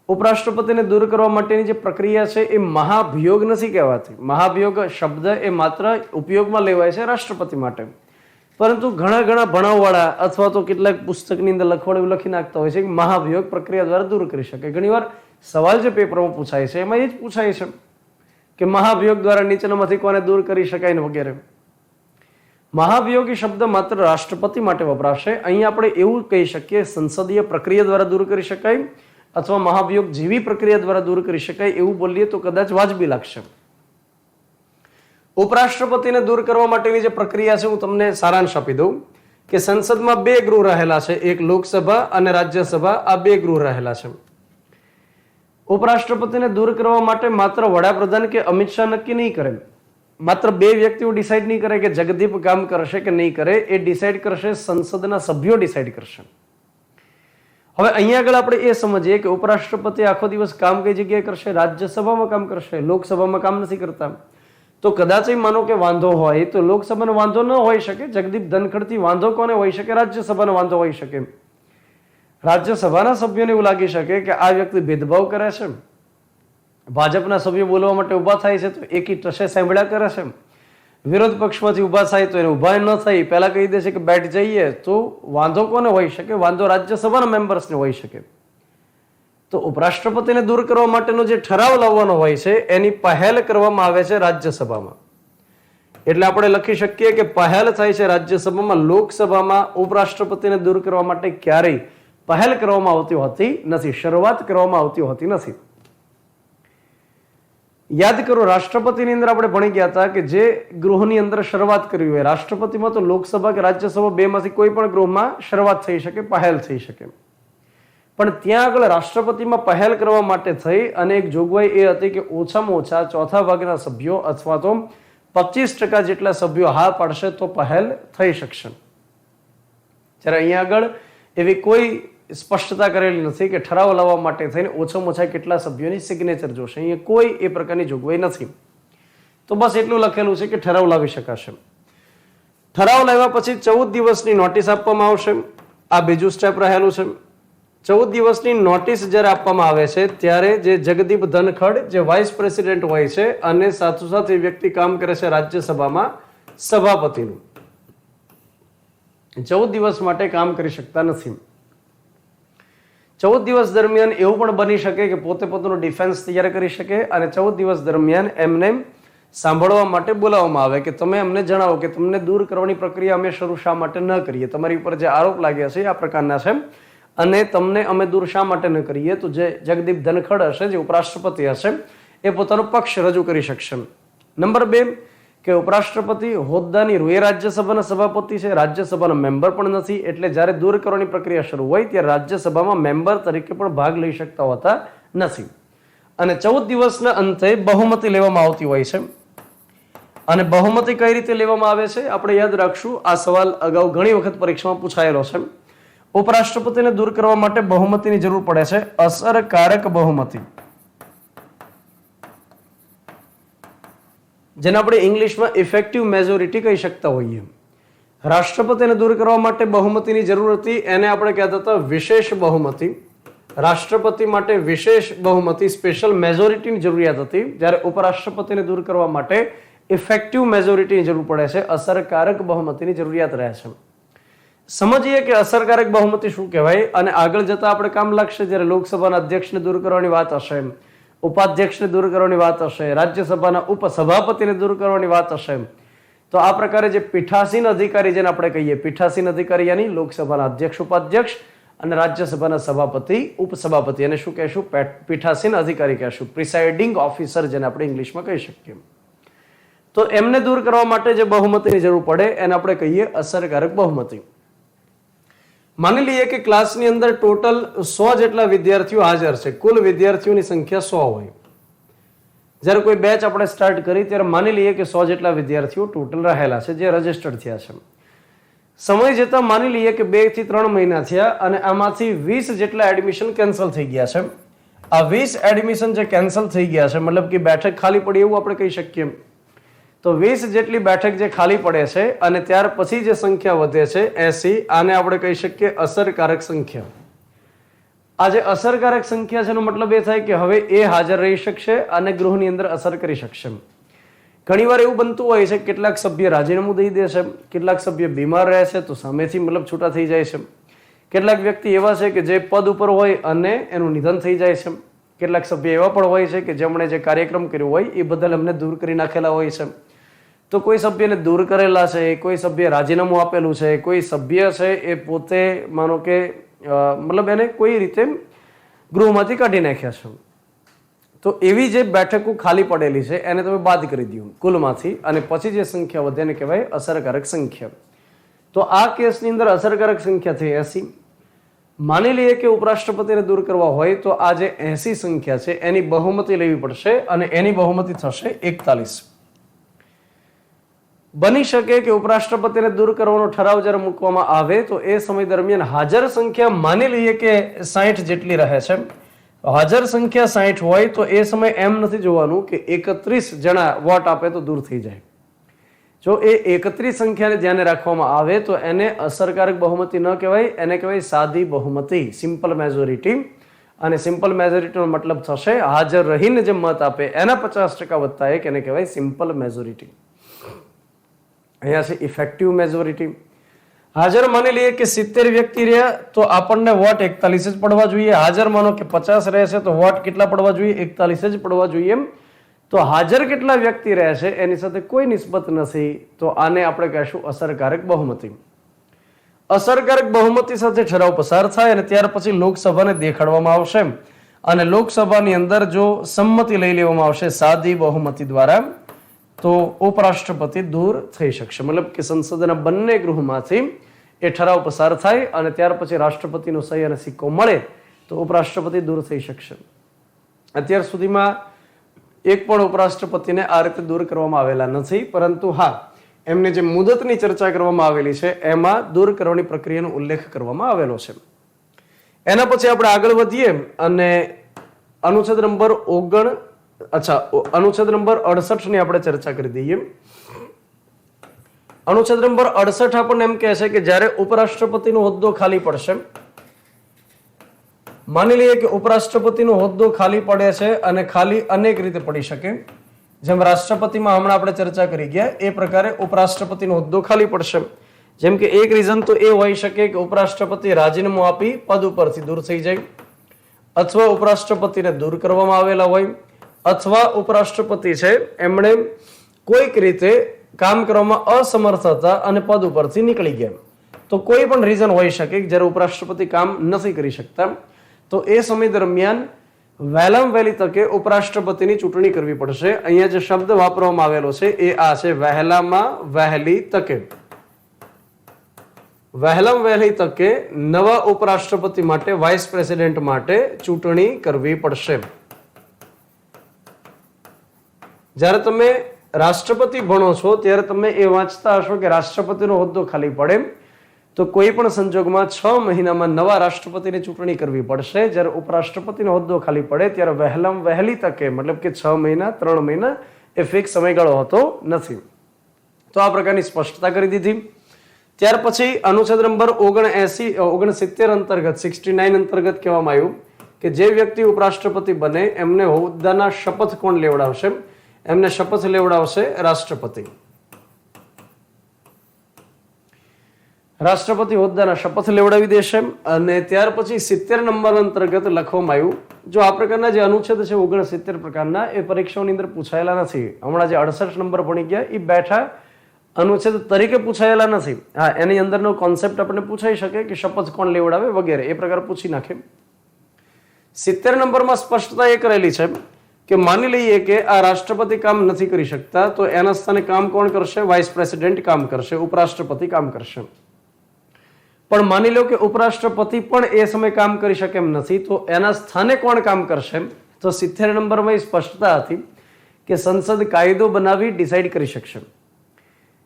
ઉપરાષ્ટ્રપતિને દૂર કરવા માટેની જે પ્રક્રિયા છે એ મહાભિયોગ નથી કહેવાતી. મહાભિયોગ શબ્દ એ માત્ર ઉપયોગમાં લેવાય છે રાષ્ટ્રપતિ માટે, પરંતુ ઘણા ભણાવવાળા અથવા તો કેટલાક પુસ્તકની અંદર લખવાડું લખી નાખતા હોય છે કે મહાભિયોગ પ્રક્રિયા દ્વારા દૂર કરી શકે. ઘણીવાર સવાલ જે પેપરમાં પૂછાય છે એમાં એ જ પૂછાય છે કે મહાભિયોગ દ્વારા નીચેનામાંથી કોને દૂર કરી શકાય ને વગેરે. મહાભિયોગી શબ્દ માત્ર રાષ્ટ્રપતિ માટે વપરાશે. અહીં આપણે એવું કહી શકીએ સંસદીય પ્રક્રિયા દ્વારા દૂર કરી શકાય અથવા મહાભિયોગ જેવી પ્રક્રિયા દ્વારા દૂર કરી શકાય એવું બોલીએ તો કદાચ વાજબી લાગશે. ઉપરાષ્ટ્રપતિને દૂર કરવા માટેની જે પ્રક્રિયા છે હું તમને સારાંશ આપી દઉં કે સંસદમાં બે ગૃહ રહેલા છે, એક લોકસભા અને રાજ્યસભા. આ બે ગૃહ રહેલા છે. ઉપરાષ્ટ્રપતિને દૂર કરવા માટે માત્ર વડાપ્રધાન કે અમિત શાહ નક્કી નહીં કરે, માત્ર બે વ્યક્તિઓ ડિસાઇડ નહીં કરે કે જગદીપ કામ કરશે કે નહીં કરે, એ ડિસાઇડ કરશે સંસદના સભ્યો ડિસાઇડ કરશે. હવે અહીંયા આગળ આપણે એ સમજીએ કે ઉપરાષ્ટ્રપતિ આખો દિવસ કામ કઈ જગ્યાએ કરશે? રાજ્યસભામાં કામ કરશે, લોકસભામાં કામ નથી કરતા. તો કદાચ માનો કે વાંધો હોય તો લોકસભાનો વાંધો ન હોઈ શકે, જગદીપ ધનખડથી વાંધો કોને હોઈ શકે? રાજ્યસભાનો વાંધો હોઈ શકે. રાજ્યસભાના સભ્યોને એવું લાગી શકે કે આ વ્યક્તિ ભેદભાવ કરે છે, ભાજપના સભ્યો બોલવા માટે ઉભા થાય છે તો એકી ટસે સાંભળ્યા કરે છે, વિરોધ પક્ષમાંથી ઉભા થાય તો એને ઉભા ન થાય, પહેલા કહી દે છે કે બેઠ જઈએ, તો વાંધો કોને હોઈ શકે? વાંધો રાજ્યસભાના મેમ્બર્સને હોઈ શકે. તો ઉપરાષ્ટ્રપતિને દૂર કરવા માટેનો જે ઠરાવ લાવવાનો હોય છે એની પહેલ કરવામાં આવે છે રાજ્યસભામાં. એટલે આપણે લખી શકીએ કે પહેલ થાય છે રાજ્યસભામાં. લોકસભામાં ઉપરાષ્ટ્રપતિને દૂર કરવા માટે ક્યારેય પહેલ કરવામાં આવતી હોતી નથી, શરૂઆત કરવામાં આવતી હોતી નથી. યાદ કરો, રાષ્ટ્રપતિની અંદર આપણે ભણી ગયા હતા કે જે ગૃહની અંદર શરૂઆત કરવી હોય, રાષ્ટ્રપતિમાં તો લોકસભા કે રાજ્યસભા બેમાંથી કોઈ પણ ગૃહમાં શરૂઆત થઈ શકે, પહેલ થઈ શકે. પણ ત્યાં આગળ રાષ્ટ્રપતિમાં પહેલ કરવા માટે થઈ અને એક જોગવાઈ એ હતી કે ઓછામાં ઓછા ચોથા ભાગના સભ્યો અથવા તો 25% જેટલા સભ્યો હા પાડશે તો પહેલ થઈ શકશે. જ્યારે અહીંયા આગળ એવી કોઈ સ્પષ્ટતા કરેલી નથી કે ઠરાવ લાવવા માટે થઈને ઓછામાં ઓછા કેટલા સભ્યોની સિગ્નેચર જોશે. અહીંયા કોઈ એ પ્રકારની જોગવાઈ નથી. તો બસ એટલું લખેલું છે કે ઠરાવ લાવી શકાશે. ઠરાવ લાવ્યા પછી 14 દિવસની નોટિસ આપવામાં આવશે. આ બીજું સ્ટેપ રહેલું છે. 14 દિવસની નોટિસ જ્યારે આપવામાં આવે છે ત્યારે જે જગદીપ ધનખડ જે વાઇસ પ્રેસિડેન્ટ હોય છે અને સાથોસાથ એ વ્યક્તિ કામ કરે છે રાજ્યસભામાં સભાપતિનું, 14 દિવસ માટે કામ કરી શકતા નથી. 14 દિવસ દરમિયાન એવું પણ બની શકે કે પોતે પોતાનું ડિફેન્સ તૈયાર કરી શકે અને 14 દિવસ દરમિયાન એમને સાંભળવા માટે બોલાવવામાં આવે કે તમે અમને જણાવો કે તમને દૂર કરવાની પ્રક્રિયા અમે શરૂ શા માટે ન કરીએ, તમારી ઉપર જે આરોપ લાગ્યા છે આ પ્રકારના છે અને તમને અમે દૂર શા માટે ન કરીએ. તો જે જગદીપ ધનખડ હશે, જે ઉપરાષ્ટ્રપતિ હશે, એ પોતાનો પક્ષ રજૂ કરી શકશે. નંબર 2 કે ઉપરાષ્ટ્રપતિ હોદ્દાની રૂએ રાજ્યસભાના સભાપતિ છે, રાજ્યસભાના મેમ્બર પણ નથી. એટલે જ્યારે દૂર કરવાની પ્રક્રિયા શરૂ હોય ત્યારે રાજ્યસભામાં મેમ્બર તરીકે પણ ભાગ લઈ શકતા હોતા નથી. અને 14 દિવસના અંતે બહુમતી લેવામાં આવતી હોય છે. અને બહુમતી કઈ રીતે લેવામાં આવે છે આપણે યાદ રાખશું. આ સવાલ અગાઉ ઘણી વખત પરીક્ષામાં પૂછાયેલો છે. ઉપરાષ્ટ્રપતિને દૂર કરવા માટે બહુમતીની જરૂર પડે છે, અસરકારક બહુમતી, જેને આપણે ઇંગ્લિશમાં ઇફેક્ટિવ મેજોરિટી કહી શકતા હોઈએ. રાષ્ટ્રપતિને દૂર કરવા માટે બહુમતીની જરૂર હતી, એને આપણે કહેતા હતા વિશેષ બહુમતી. રાષ્ટ્રપતિ માટે વિશેષ બહુમતી, સ્પેશિયલ મેજોરિટીની જરૂરિયાત હતી, જ્યારે ઉપરાષ્ટ્રપતિને દૂર કરવા માટે ઇફેક્ટિવ મેજોરિટીની જરૂર પડે છે, અસરકારક બહુમતીની જરૂરિયાત રહે છે. સમજીએ કે અસરકારક બહુમતી શું કહેવાય અને આગળ જતા આપણે કામ લાગશે. જ્યારે લોકસભાના અધ્યક્ષને દૂર કરવાની વાત હશે, ઉપાધ્યક્ષને દૂર કરવાની વાત હશે, રાજ્યસભાના ઉપસભાપતિને દૂર કરવાની વાત હશે, તો આ પ્રકારે જે પીઠાસીન અધિકારી જેને આપણે કહીએ, પીઠાસીન અધિકારી યાની લોકસભાના અધ્યક્ષ, ઉપાધ્યક્ષ અને રાજ્યસભાના સભાપતિ, ઉપસભાપતિ, અને શું કહેશું? પીઠાસીન અધિકારી કહેશું, પ્રિસાઇડિંગ ઓફિસર જેને આપણે ઇંગ્લિશમાં કહી શકીએ. તો એમને દૂર કરવા માટે જે બહુમતીની જરૂર પડે એને આપણે કહીએ અસરકારક બહુમતી. માની લઈએ કે ક્લાસની અંદર ટોટલ 100 જેટલા વિદ્યાર્થીઓ હાજર છે, કુલ વિદ્યાર્થીઓની સંખ્યા 100 હોય. જ્યારે કોઈ બેચ આપણે સ્ટાર્ટ કરી ત્યારે માની લઈએ કે 100 જેટલા વિદ્યાર્થીઓ ટોટલ રહેલા છે જે રજીસ્ટર્ડ થયા છે. સમય જતાં માની લઈએ કે 2 થી 3 મહિના થયા અને આમાંથી 20 જેટલા એડમિશન કેન્સલ થઈ ગયા છે. આ 20 એડમિશન જે કેન્સલ થઈ ગયા છે, મતલબ કે બેઠક ખાલી પડી એવું આપણે કહી શકીએ. તો 20 જેટલી બેઠક જે ખાલી પડે છે અને ત્યાર પછી જે સંખ્યા વધે છે 80, આને આપણે કહી શકીએ અસરકારક સંખ્યા. આ જે અસરકારક સંખ્યા છે એનો મતલબ એ થાય કે હવે એ હાજર રહી શકશે અને ગૃહની અંદર અસર કરી શકશે. ઘણીવાર એવું બનતું હોય છે કેટલાક સભ્ય રાજીનામું દઈ દે છે, કેટલાક સભ્ય બીમાર રહે છે તો સામેથી મતલબ છૂટા થઈ જાય છે, કેટલાક વ્યક્તિ એવા છે કે જે પદ ઉપર હોય અને એનું નિધન થઈ જાય છે, કેટલાક સભ્ય એવા પણ હોય છે કે જેમણે જે કાર્યક્રમ કર્યો હોય એ બદલ અમને દૂર કરી નાખેલા હોય છે. તો કોઈ સભ્યને દૂર કરેલા છે, કોઈ સભ્ય રાજીનામું આપેલું છે, કોઈ સભ્ય છે એ પોતે માનો કે મતલબ એને કોઈ રીતે ગૃહમાંથી કાઢી નાખ્યા છે, તો એવી જે બેઠકો ખાલી પડેલી છે એને તમે બાદ કરી દો કુલમાંથી, અને પછી જે સંખ્યા વધે એને કહેવાય અસરકારક સંખ્યા. તો આ કેસની અંદર અસરકારક સંખ્યા થઈ 80. માની લઈએ કે ઉપરાષ્ટ્રપતિને દૂર કરવા હોય તો આ જે 80 સંખ્યા છે એની બહુમતી લેવી પડશે, અને એની બહુમતી થશે 41. બની શકે કે ઉપરાષ્ટ્રપતિને દૂર કરવાનો ઠરાવ જ્યારે મૂકવામાં આવે તો એ સમય દરમિયાન હાજર સંખ્યા માની લઈએ કે 60 જેટલી રહે છે. હાજર સંખ્યા 60 હોય તો એ સમય એમ નથી જોવાનું કે 31 જણા વોટ આપે તો દૂર થઈ જાય. જો એ 31 સંખ્યાને ધ્યાને રાખવામાં આવે તો એને અસરકારક બહુમતી ન કહેવાય, એને કહેવાય સાદી બહુમતી, સિમ્પલ મેજોરિટી. અને સિમ્પલ મેજોરિટીનો મતલબ થશે હાજર રહીને જે મત આપે એના 50% વધતા એક, એને કહેવાય સિમ્પલ મેજોરિટી. અહીંયા છે ઇફેક્ટિવ મેજોરિટી. હાજર માની લઈએ કે 70 વ્યક્તિ રહ્યા તો આપણને વોટ 41 જ પડવા જોઈએ. હાજર માનો કે 50 રહે છે તો વોટ કેટલા પડવા જોઈએ? 41 જ પડવા જોઈએ. તો હાજર કેટલા વ્યક્તિ રહે છે એની સાથે કોઈ નિસ્બત નથી, તો આને આપણે કહેશું અસરકારક બહુમતી. અસરકારક બહુમતી સાથે ઠરાવ પસાર થાય અને ત્યાર પછી લોકસભાને દેખાડવામાં આવશે, અને લોકસભાની અંદર જો સંમતિ લઈ લેવામાં આવશે સાદી બહુમતી દ્વારા, તો ઉપરાષ્ટ્રપતિ દૂર થઈ શકશે. મતલબ કે સંસદના બંને ગૃહમાંથી એ ઠરાવ પસાર થાય અને ત્યાર પછી રાષ્ટ્રપતિનો સહી અને સિક્કો મળે તો ઉપરાષ્ટ્રપતિ દૂર થઈ શકશે. અત્યાર સુધીમાં એક પણ ઉપરાષ્ટ્રપતિને આ રીતે દૂર કરવામાં આવેલા નથી, પરંતુ હા, એમને જે મુદતની ચર્ચા કરવામાં આવેલી છે એમાં દૂર કરવાની પ્રક્રિયાનો ઉલ્લેખ કરવામાં આવેલો છે. એના પછી આપણે આગળ વધીએ અને અનુચ્છેદ નંબર 68 ની આપણે ચર્ચા કરી દઈએ. અનુચ્છેદ નંબર 68 આપણને એમ કહે છે કે જ્યારે ઉપરાષ્ટ્રપતિનો હોદ્દો ખાલી પડશે, માની લઈએ કે ઉપરાષ્ટ્રપતિનો હોદ્દો ખાલી પડે છે અને ખાલી અનેક રીતે પડી શકે, જેમ રાષ્ટ્રપતિમાં હમણાં આપણે ચર્ચા કરી ગયા એ પ્રકારે ઉપરાષ્ટ્રપતિનો હોદ્દો ખાલી પડશે. જેમ કે એક રીઝન તો એ હોઈ શકે કે ઉપરાષ્ટ્રપતિ રાજીનામું આપી પદ ઉપરથી દૂર થઈ જાય, અથવા ઉપરાષ્ટ્રપતિને દૂર કરવામાં આવેલા હોય, અથવા ઉપરાષ્ટ્રપતિ છે એમણે કોઈક રીતે કામ કરવામાં અસમર્થ હતા અને પદ ઉપરથી નીકળી ગયા. તો કોઈ પણ રીઝન હોઈ શકે કે જ્યારે ઉપરાષ્ટ્રપતિ કામ નથી કરી શકતા, તો એ સમય દરમિયાન વહેલામાં વહેલી તકે ઉપરાષ્ટ્રપતિની ચૂંટણી કરવી પડશે. અહીંયા જે શબ્દ વાપરવામાં આવેલો છે એ આ છે, વહેલામાં વહેલી તકે. વહેલામાં વહેલી તકે નવા ઉપરાષ્ટ્રપતિ માટે, વાઇસ પ્રેસિડેન્ટ માટે ચૂંટણી કરવી પડશે. જ્યારે તમે રાષ્ટ્રપતિ ભણો છો ત્યારે તમે એ વાંચતા હશો કે રાષ્ટ્રપતિનો હોદ્દો ખાલી પડે તો કોઈ પણ સંજોગમાં 6 મહિનામાં નવા રાષ્ટ્રપતિની ચૂંટણી કરવી પડશે. જ્યારે ઉપરાષ્ટ્રપતિનો હોદ્દો ખાલી પડે ત્યારે વહેલામાં વહેલી તકે, મતલબ કે 6 મહિના 3 મહિના એ ફિક્સ સમયગાળો હોતો નથી. તો આ પ્રકારની સ્પષ્ટતા કરી દીધી. ત્યાર પછી અનુચ્છેદ નંબર 69 અંતર્ગત 69 અંતર્ગત કહેવામાં આવ્યું કે જે વ્યક્તિ ઉપરાષ્ટ્રપતિ બને એમને હોદ્દાના શપથ કોણ લેવડાવશે? એમને શપથ લેવડાવશે રાષ્ટ્રપતિ. રાષ્ટ્રપતિ હોદ્દાના શપથ લેવડાવી દેશે. અને ત્યાર પછી 70 નંબર અંતર્ગત લખવામાં આવ્યું, જો આ પ્રકારના જે અનુચ્છેદ છે 69 પ્રકારના એ પરીક્ષાઓની અંદર પૂછાયેલા નથી. હમણાં જે 68 નંબર ભણી ગયા એ બેઠા અનુચ્છેદ તરીકે પૂછાયેલા નથી. હા, એની અંદરનો કોન્સેપ્ટ આપણને પૂછાઈ શકે કે શપથ કોણ લેવડાવે વગેરે, એ પ્રકાર પૂછી નાખે. 70 નંબરમાં સ્પષ્ટતા એ કરેલી છે કે માની લઈએ કે આ રાષ્ટ્રપતિ કામ નથી કરી શકતા તો એના સ્થાને કામ કોણ કરશે? વાઇસ પ્રેસિડેન્ટ કામ કરશે, ઉપરાષ્ટ્રપતિ કામ કરશે. પણ માની લો કે ઉપરાષ્ટ્રપતિ પણ એ સમય કામ કરી શકે એમ નથી, તો એના સ્થાને કોણ કામ કરશે? તો 70 નંબરમાં સ્પષ્ટતા હતી કે સંસદ કાયદો બનાવી ડિસાઈડ કરી શકશે.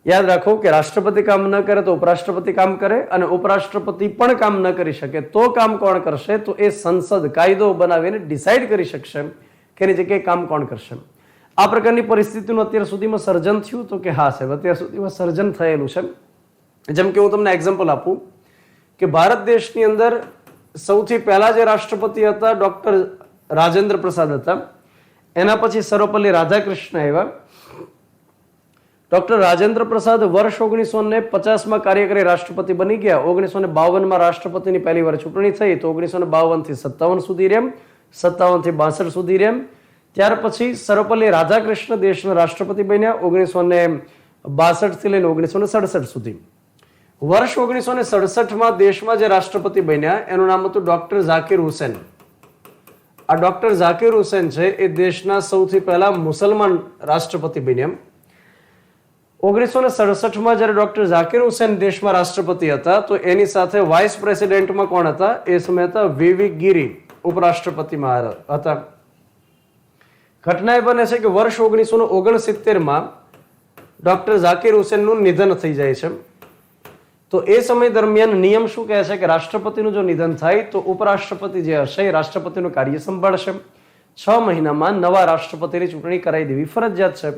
યાદ રાખો કે રાષ્ટ્રપતિ કામ ન કરે તો ઉપરાષ્ટ્રપતિ કામ કરે, અને ઉપરાષ્ટ્રપતિ પણ કામ ન કરી શકે તો કામ કોણ કરશે? તો એ સંસદ કાયદો બનાવીને ડિસાઈડ કરી શકશે કે એની જગ્યાએ કામ કોણ કરશે. આ પ્રકારની પરિસ્થિતિનું અત્યાર સુધીમાં સર્જન થયું તો કે હા સાહેબ, અત્યાર સુધીમાં સર્જન થયેલું છે. જેમ કે હું તમને એક્ઝામ્પલ આપું કે ભારત દેશની અંદર સૌથી પહેલા જે રાષ્ટ્રપતિ હતા ડોક્ટર રાજેન્દ્ર પ્રસાદ હતા. એના પછી સર્વપલ્લી રાધાકૃષ્ણ આવ્યા. ડોક્ટર રાજેન્દ્ર પ્રસાદ વર્ષ 1950માં કાર્યકારી રાષ્ટ્રપતિ બની ગયા. 1952માં રાષ્ટ્રપતિની પહેલી વાર ચૂંટણી થઈ તો 1952 થી 57 સુધી રહ્યા, 57 થી 62 સુધી રહ્યા. ત્યાર પછી સર્વપલ્લી રાધાકૃષ્ણ દેશના રાષ્ટ્રપતિ બન્યા. 62 થી લઈને 1967 સુધી. વર્ષ 1967 દેશમાં જે રાષ્ટ્રપતિ બન્યા એનું નામ હતું ડોક્ટર ઝાકિર હુસેન. આ ડોક્ટર ઝાકિર હુસેન છે એ દેશના સૌથી પહેલા મુસલમાન રાષ્ટ્રપતિ બન્યા. 1967 જ્યારે ડોક્ટર ઝાકિર હુસેન દેશમાં રાષ્ટ્રપતિ હતા તો એની સાથે વાઇસ પ્રેસિડેન્ટમાં કોણ હતા? એ સમય હતા વીવી ગિરી ઉપરાષ્ટ્રપતિમાં હતા. ઘટના એ બને છે કે વર્ષ 1969 ડોક્ટર ઝાકિર હુસેનનું નિધન થઈ જાય છે. તો એ સમય દરમિયાન નિયમ શું કહે છે કે રાષ્ટ્રપતિનું જો નિધન થાય તો ઉપરાષ્ટ્રપતિ જે હશે એ રાષ્ટ્રપતિનું કાર્ય સંભાળશે. 6 મહિનામાં નવા રાષ્ટ્રપતિની ચૂંટણી કરાવી દેવી ફરજિયાત છે.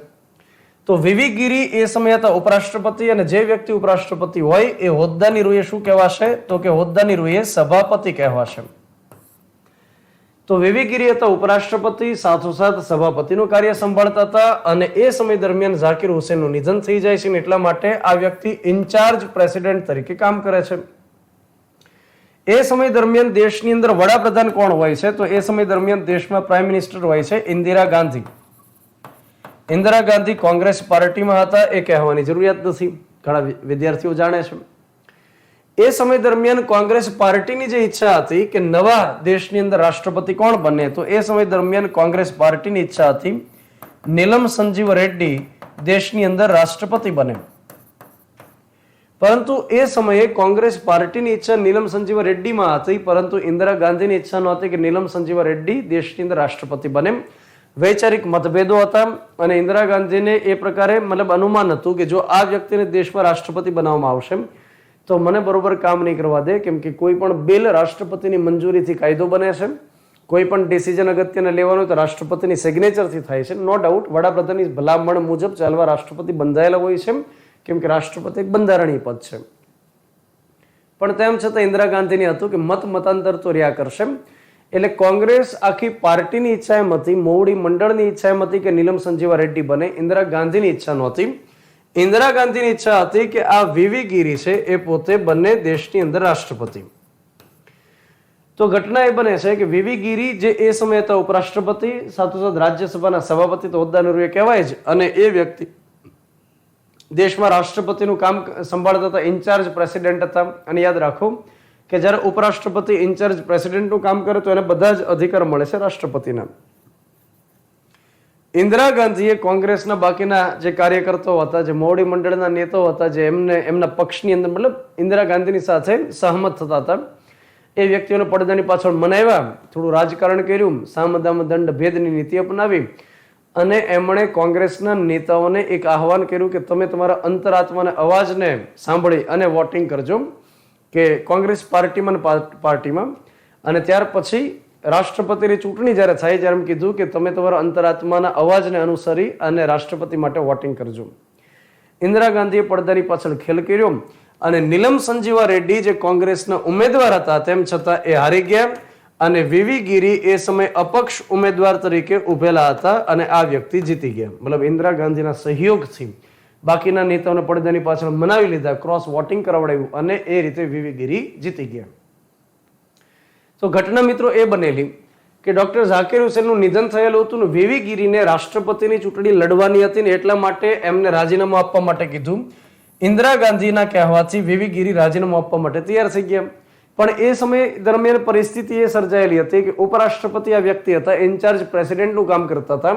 તો વીવી ગિરી એ સમય હતા ઉપરાષ્ટ્રપતિ, અને જે વ્યક્તિ ઉપરાષ્ટ્રપતિ હોય એ હોદ્દાની રૂએ શું કહેવાશે? તો કે હોદ્દાની રૂએ સભાપતિ કહેવાશે. તો વીવી ગિરી હતા ઉપરાષ્ટ્રપતિ, સાથોસાથ સભાપતિનું કાર્ય સંભાળતા હતા. અને એ સમય દરમિયાન ઝાકિર હુસેનનું નિધન થઈ જાય છે, એટલા માટે આ વ્યક્તિ ઇન્ચાર્જ પ્રેસિડેન્ટ તરીકે કામ કરે છે. એ સમય દરમિયાન દેશની અંદર વડાપ્રધાન કોણ હોય છે? તો એ સમય દરમિયાન દેશમાં પ્રાઇમ મિનિસ્ટર હોય છે ઇન્દિરા ગાંધી. ઇન્દિરા ગાંધી કોંગ્રેસ પાર્ટીમાં હતા એ કહેવાની જરૂરિયાત નથી, ઘણા વિદ્યાર્થીઓ જાણે છે. એ સમય દરમિયાન કોંગ્રેસ પાર્ટીની જે ઈચ્છા હતી કે નવા દેશની અંદર રાષ્ટ્રપતિ કોણ બને, તો એ સમય દરમિયાન કોંગ્રેસ પાર્ટીની ઈચ્છા હતી નીલમ સંજીવ રેડ્ડી દેશની અંદર રાષ્ટ્રપતિ બને. પરંતુ એ સમયે કોંગ્રેસ પાર્ટીની ઈચ્છા નીલમ સંજીવ રેડ્ડીમાં હતી, પરંતુ ઇન્દિરા ગાંધીની ઈચ્છા નહોતી કે નીલમ સંજીવ રેડ્ડી દેશની અંદર રાષ્ટ્રપતિ બને. વૈચારિક મતભેદો હતા અને ઇન્દિરા ગાંધીને એ પ્રકારે અનુમાન હતું કે જો આ વ્યક્તિને દેશમાં રાષ્ટ્રપતિ બનાવવામાં આવશે તો મને બરોબર કામ નહીં કરવા દે, કેમ કે કોઈ પણ બિલ રાષ્ટ્રપતિની મંજૂરીથી કાયદો બને છે, કોઈ પણ ડિસિઝન અગત્યને લેવાનું તો રાષ્ટ્રપતિની સિગ્નેચરથી થાય છે. નો ડાઉટ વડાપ્રધાનની ભલામણ મુજબ ચાલવા રાષ્ટ્રપતિ બંધાયેલા હોય છે, કેમ કે રાષ્ટ્રપતિ એક બંધારણીય પદ છે. પણ તેમ છતાં ઇન્દિરા ગાંધીને હતું કે મતાંતર તો રહ્યા કરશે. એટલે કોંગ્રેસ આખી પાર્ટીની ઈચ્છા એમ હતી, મોવડી મંડળની ઈચ્છા એમ હતી કે નીલમ સંજીવા રેડ્ડી બને. ઇન્દિરા ગાંધીની ઈચ્છા નહોતી. ઇન્દિરા ગાંધીની ઈચ્છા હતી કે આ વીવી ગિરી છે એ પોતે બંને દેશની અંદર રાષ્ટ્રપતિ. તો ઘટના એ બને છે કે વીવી ગિરી જે એ સમયે હતા ઉપરાષ્ટ્રપતિ, સાથોસાથ રાજ્યસભાના સભાપતિ તો હોદ્દાની રૂએ કહેવાય જ, અને એ વ્યક્તિ દેશમાં રાષ્ટ્રપતિનું કામ સંભાળતા હતા, ઇન્ચાર્જ પ્રેસિડેન્ટ હતા. અને યાદ રાખો કે જ્યારે ઉપરાષ્ટ્રપતિ ઇન્ચાર્જ પ્રેસિડેન્ટનું કામ કરે તો એને બધા જ અધિકાર મળે છે રાષ્ટ્રપતિના. ઇન્દિરા ગાંધીએ કોંગ્રેસના બાકીના જે કાર્યકર્તાઓ હતા, જે મોવડી મંડળના નેતાઓ હતા, જે એમના પક્ષની અંદર ઇન્દિરા ગાંધીની સાથે સહમત થતા હતા, એ વ્યક્તિઓને પડદાની પાછળ મનાવ્યા, થોડું રાજકારણ કર્યું, સામદામ દંડ ભેદની નીતિ અપનાવી અને એમણે કોંગ્રેસના નેતાઓને એક આહવાન કર્યું કે તમે તમારા અંતરાત્માના અવાજને સાંભળી અને વોટિંગ કરજો કે કોંગ્રેસ પાર્ટીમાં. અને ત્યાર પછી રાષ્ટ્રપતિની ચૂંટણી જ્યારે થાય ત્યારે એમ કીધું કે તમે તમારા અંતરાત્માના અવાજને અનુસરી અને રાષ્ટ્રપતિ માટે વોટિંગ કરજો. ઇન્દિરા ગાંધીએ પડદાની પાછળ ખેલ કર્યો અને નીલમ સંજીવા રેડ્ડી જે કોંગ્રેસના ઉમેદવાર હતા તેમ છતાં એ હારી ગયા અને વીવી ગિરી એ સમય અપક્ષ ઉમેદવાર તરીકે ઉભેલા હતા અને આ વ્યક્તિ જીતી ગયા. ઇન્દિરા ગાંધીના સહયોગથી બાકીના નેતાઓને પડદાની પાછળ મનાવી લીધા, ક્રોસ વોટિંગ કરાવડાવ્યું અને એ રીતે વીવી ગિરી જીતી ગયા. તો ઘટના મિત્રો એ બનેલી કે ડોક્ટર ઝાકિર હુસેનનું નિધન થયેલું હતું ને વીવી ગિરીને રાષ્ટ્રપતિની ચૂંટણી લડવાની હતી ને એટલા માટે એમને રાજીનામું આપવા માટે કીધું. ઇન્દિરા ગાંધીના કહેવાથી વીવી ગિરી રાજીનામું આપવા માટે તૈયાર થઈ ગયા. પણ એ સમય દરમિયાન પરિસ્થિતિ એ સર્જાયેલી હતી કે ઉપરાષ્ટ્રપતિ આ વ્યક્તિ હતા, ઇન્ચાર્જ પ્રેસિડેન્ટનું કામ કરતા હતા.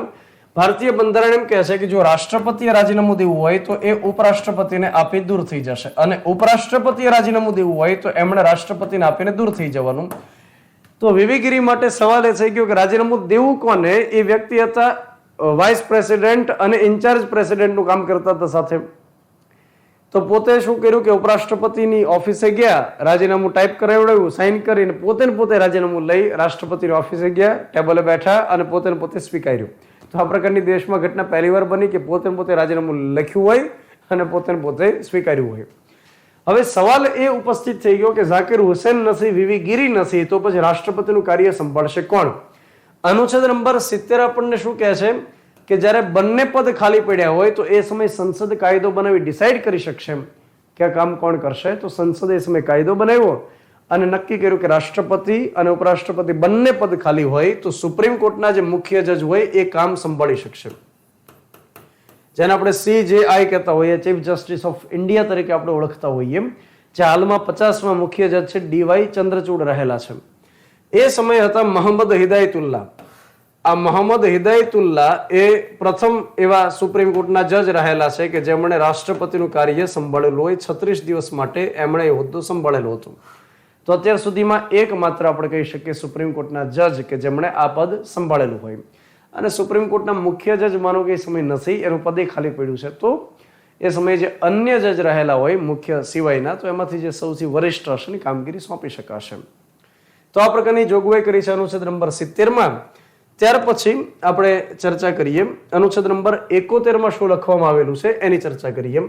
ભારતીય બંધારણ એમ કહે છે કે જો રાષ્ટ્રપતિએ રાજીનામું દેવું હોય તો એ ઉપરાષ્ટ્રપતિને આપી દૂર થઈ જશે, અને ઉપરાષ્ટ્રપતિએ રાજીનામું દેવું હોય તો એમણે રાષ્ટ્રપતિને આપીને દૂર થઈ જવાનું. તો વીવી ગિરી માટે સવાલ એ થઈ ગયો કે રાજીનામું દેવું કોને? એ વ્યક્તિ હતા વાઇસ પ્રેસિડેન્ટ અને ઇન્ચાર્જ પ્રેસિડેન્ટનું કામ કરતા હતા સાથે. તો પોતે શું કર્યું કે ઉપરાષ્ટ્રપતિની ઓફિસે ગયા, રાજીનામું ટાઈપ કરાવડાવ્યું, સાઇન કરીને પોતે રાજીનામું લઈ રાષ્ટ્રપતિની ઓફિસે ગયા, ટેબલે બેઠા અને પોતે સ્વીકાર્યું. તો આ પ્રકારની દેશમાં ઘટના પહેલી વાર બની કે પોતે રાજીનામું લખ્યું હોય અને પોતે સ્વીકાર્યું હોય. હવે સવાલ એ ઉપસ્થિત થઈ ગયો કે ઝાકિર હુસેન નથી, વીવી ગિરી નથી, તો પછી રાષ્ટ્રપતિનું કાર્ય સંભાળશે કોણ? અનુચ્છેદ નંબર 70 આપણને શું કહે છે કે જ્યારે બંને પદ ખાલી પડ્યા હોય તો એ સમય સંસદ કાયદો બનાવી ડિસાઈડ કરી શકશે કે આ કામ કોણ કરશે. તો સંસદે એ સમય કાયદો બનાવ્યો અને નક્કી કર્યું કે રાષ્ટ્રપતિ અને ઉપરાષ્ટ્રપતિ બંને પદ ખાલી હોય તો સુપ્રીમ કોર્ટના જે મુખ્ય જજ હોય એ કામ સંભાળી શકશે. જેને આપણે CJI કહેતા હોઈએ, ચીફ જસ્ટિસ ઓફ ઇન્ડિયા તરીકે આપણે ઓળખતા હોઈએ, જે હાલમાં 50માં મુખ્ય જજ છે DY ચંદ્રચૂડ રહેલા છે. એ સમયે હતા મોહમ્મદ હિદાયતુલ્લાહ. આ મોહમ્મદ હિદાયતુલ્લાહ એ પ્રથમ એવા સુપ્રીમ કોર્ટના જજ રહેલા છે કે જેમણે રાષ્ટ્રપતિનું કાર્ય સંભાળેલું હોય. 36 દિવસ માટે એમણે એ હોદ્દો સંભાળેલો હતો. તો અત્યાર સુધીમાં એકમાત્ર આપણે કહી શકીએ સુપ્રીમ કોર્ટના જજ કે જેમણે આ પદ સંભાળેલું હોય. અને સુપ્રીમ કોર્ટના મુખ્ય જજ માનો કે એ સમય નથી, એનું પદે ખાલી પડ્યું છે. તો એ સમયે જે અન્ય જજ રહેલા હોય મુખ્ય સિવાયના, તો એમાંથી જે સૌથી વરિષ્ઠ હશે એની કામગીરી સોંપી શકાશે. તો આ પ્રકારની જોગવાઈ કરી છે અનુચ્છેદ નંબર 70માં. ત્યાર પછી આપણે ચર્ચા કરીએ અનુચ્છેદ નંબર 71માં શું લખવામાં આવેલું છે એની ચર્ચા કરીએ.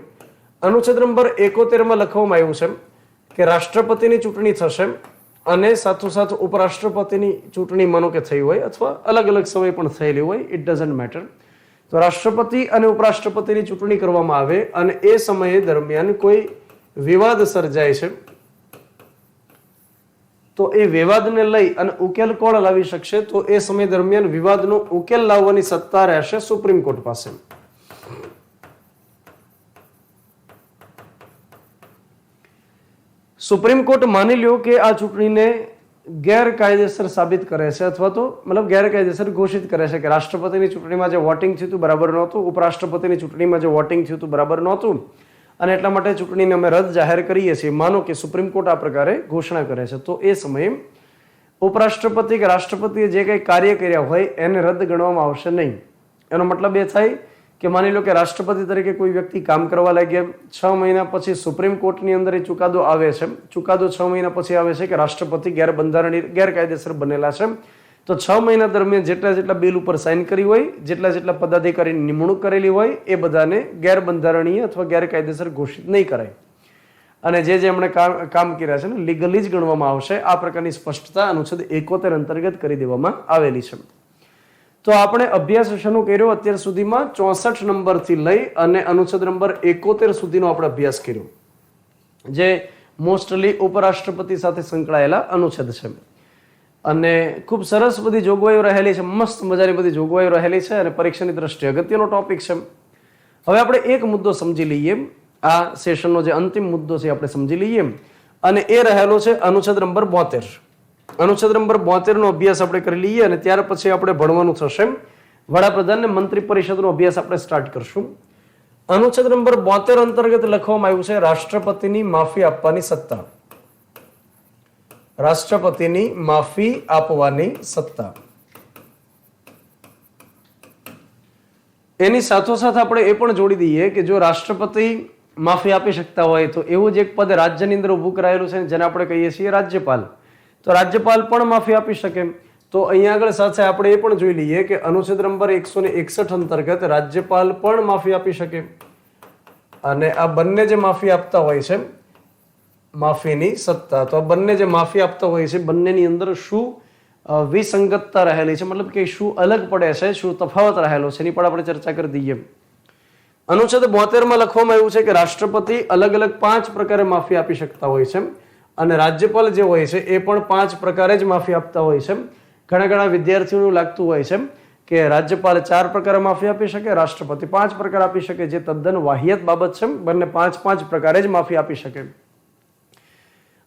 અનુચ્છેદ નંબર 71માં લખવામાં આવ્યું છે કે રાષ્ટ્રપતિની ચૂંટણી થશે અને સાથોસાથ ઉપરાષ્ટ્રપતિની ચૂંટણી માનો કે થઈ હોય અથવા અલગ અલગ સમય પણ થયેલી હોય, ઇટ ડઝન્ટ મેટર. તો રાષ્ટ્રપતિ અને ઉપરાષ્ટ્રપતિની ચૂંટણી કરવામાં આવે અને એ સમયે દરમિયાન કોઈ વિવાદ સર્જાય છે, તો એ વિવાદને લઈ અને ઉકેલ કોણ લાવી શકશે? તો એ સમય દરમિયાન વિવાદનો ઉકેલ લાવવાની સત્તા રહેશે સુપ્રીમ કોર્ટ પાસે. સુપ્રીમ કોર્ટ માની લ્યો કે આ ચૂંટણીને ગેરકાયદેસર સાબિત કરે છે અથવા તો મતલબ ગેરકાયદેસર ઘોષિત કરે છે કે રાષ્ટ્રપતિની ચૂંટણીમાં જે વોટિંગ થયું હતું બરાબર નહોતું, ઉપરાષ્ટ્રપતિની ચૂંટણીમાં જે વોટિંગ થયું હતું બરાબર નહોતું અને એટલા માટે ચૂંટણીને અમે રદ જાહેર કરીએ છીએ. માનો કે સુપ્રીમ કોર્ટ આ પ્રકારે ઘોષણા કરે છે, તો એ સમયે ઉપરાષ્ટ્રપતિ કે રાષ્ટ્રપતિએ જે કંઈ કાર્ય કર્યા હોય એને રદ ગણવામાં આવશે નહીં. એનો મતલબ એ થાય કે માની લો કે રાષ્ટ્રપતિ તરીકે કોઈ વ્યક્તિ કામ કરવા લાગ્યા, 6 મહિના પછી સુપ્રીમ કોર્ટની અંદર એ ચુકાદો આવે છે. ચુકાદો 6 મહિના પછી આવે છે કે રાષ્ટ્રપતિ ગેરકાયદેસર બનેલા છે. તો 6 મહિના દરમિયાન જેટલા બિલ ઉપર સાઇન કરી હોય, જેટલા પદાધિકારીની નિમણૂક કરેલી હોય એ બધાને ગેરબંધારણીય અથવા ગેરકાયદેસર ઘોષિત નહીં કરાય. અને જે એમણે કામ કર્યા છે ને લીગલી જ ગણવામાં આવશે. આ પ્રકારની સ્પષ્ટતા અનુચ્છેદ 71 અંતર્ગત કરી દેવામાં આવેલી છે. તો આપણે અભ્યાસ શેનો કર્યો અત્યાર સુધીમાં? 64 નંબરથી લઈ અને અનુચ્છેદ નંબર 71 સુધીનો આપણે અભ્યાસ કર્યો, જે મોસ્ટલી ઉપરાષ્ટ્રપતિ સાથે સંકળાયેલા અનુચ્છેદ છે. અને ખૂબ સરસ બધી જોગવાઈઓ રહેલી છે, મસ્ત મજાની બધી જોગવાઈઓ રહેલી છે અને પરીક્ષાની દ્રષ્ટિએ અગત્યનો ટોપિક છે. હવે આપણે એક મુદ્દો સમજી લઈએ, આ સેશનનો જે અંતિમ મુદ્દો છે આપણે સમજી લઈએ, અને એ રહેલો છે અનુચ્છેદ નંબર 72. અનુચ્છેદ નંબર 72 નો અભ્યાસ આપણે કરી લઈએ અને ત્યાર પછી આપણે ભણવાનું થશે વડાપ્રધાન ને મંત્રી પરિષદનો અભ્યાસ આપણે સ્ટાર્ટ કરશું. અનુચ્છેદ નંબર 72 અંતર્ગત લખવામાં આવ્યું છે રાષ્ટ્રપતિની માફી આપવાની સત્તા. રાષ્ટ્રપતિની માફી આપવાની સત્તા. એની સાથોસાથ આપણે એ પણ જોડી દઈએ કે જો રાષ્ટ્રપતિ માફી આપી શકતા હોય તો એવું જ એક પદ રાજ્યની અંદર ઉભું કરાયેલું છે જેને આપણે કહીએ છીએ રાજ્યપાલ. તો રાજ્યપાલ પણ માફી આપી શકે. તો અહીંયા આગળ સાથે આપણે એ પણ જોઈ લઈએ કે અનુચ્છેદ નંબર 161 અંતર્ગત રાજ્યપાલ પણ માફી આપી શકે. અને આ બંને જે માફી આપતા હોય છે, માફીની સત્તા, તો આ બંને જે માફી આપતા હોય છે બંનેની અંદર શું વિસંગતતા રહેલી છે, મતલબ કે શું અલગ પડે છે, શું તફાવત રહેલો છે, એની પણ આપણે ચર્ચા કરી દઈએ. અનુચ્છેદ 72 માં લખવામાં આવ્યું છે કે રાષ્ટ્રપતિ અલગ અલગ 5 પ્રકારે માફી આપી શકતા હોય છે અને રાજ્યપાલ જે હોય છે એ પણ 5 પ્રકારે જ માફી આપતા હોય છે. ઘણા વિદ્યાર્થીઓનું લાગતું હોય છે કે રાજ્યપાલ 4 પ્રકારે માફી આપી શકે, રાષ્ટ્રપતિ 5 પ્રકાર આપી શકે, જે તદ્દન વાહિયાત બાબત છે. બંને 5 પ્રકારે જ માફી આપી શકે.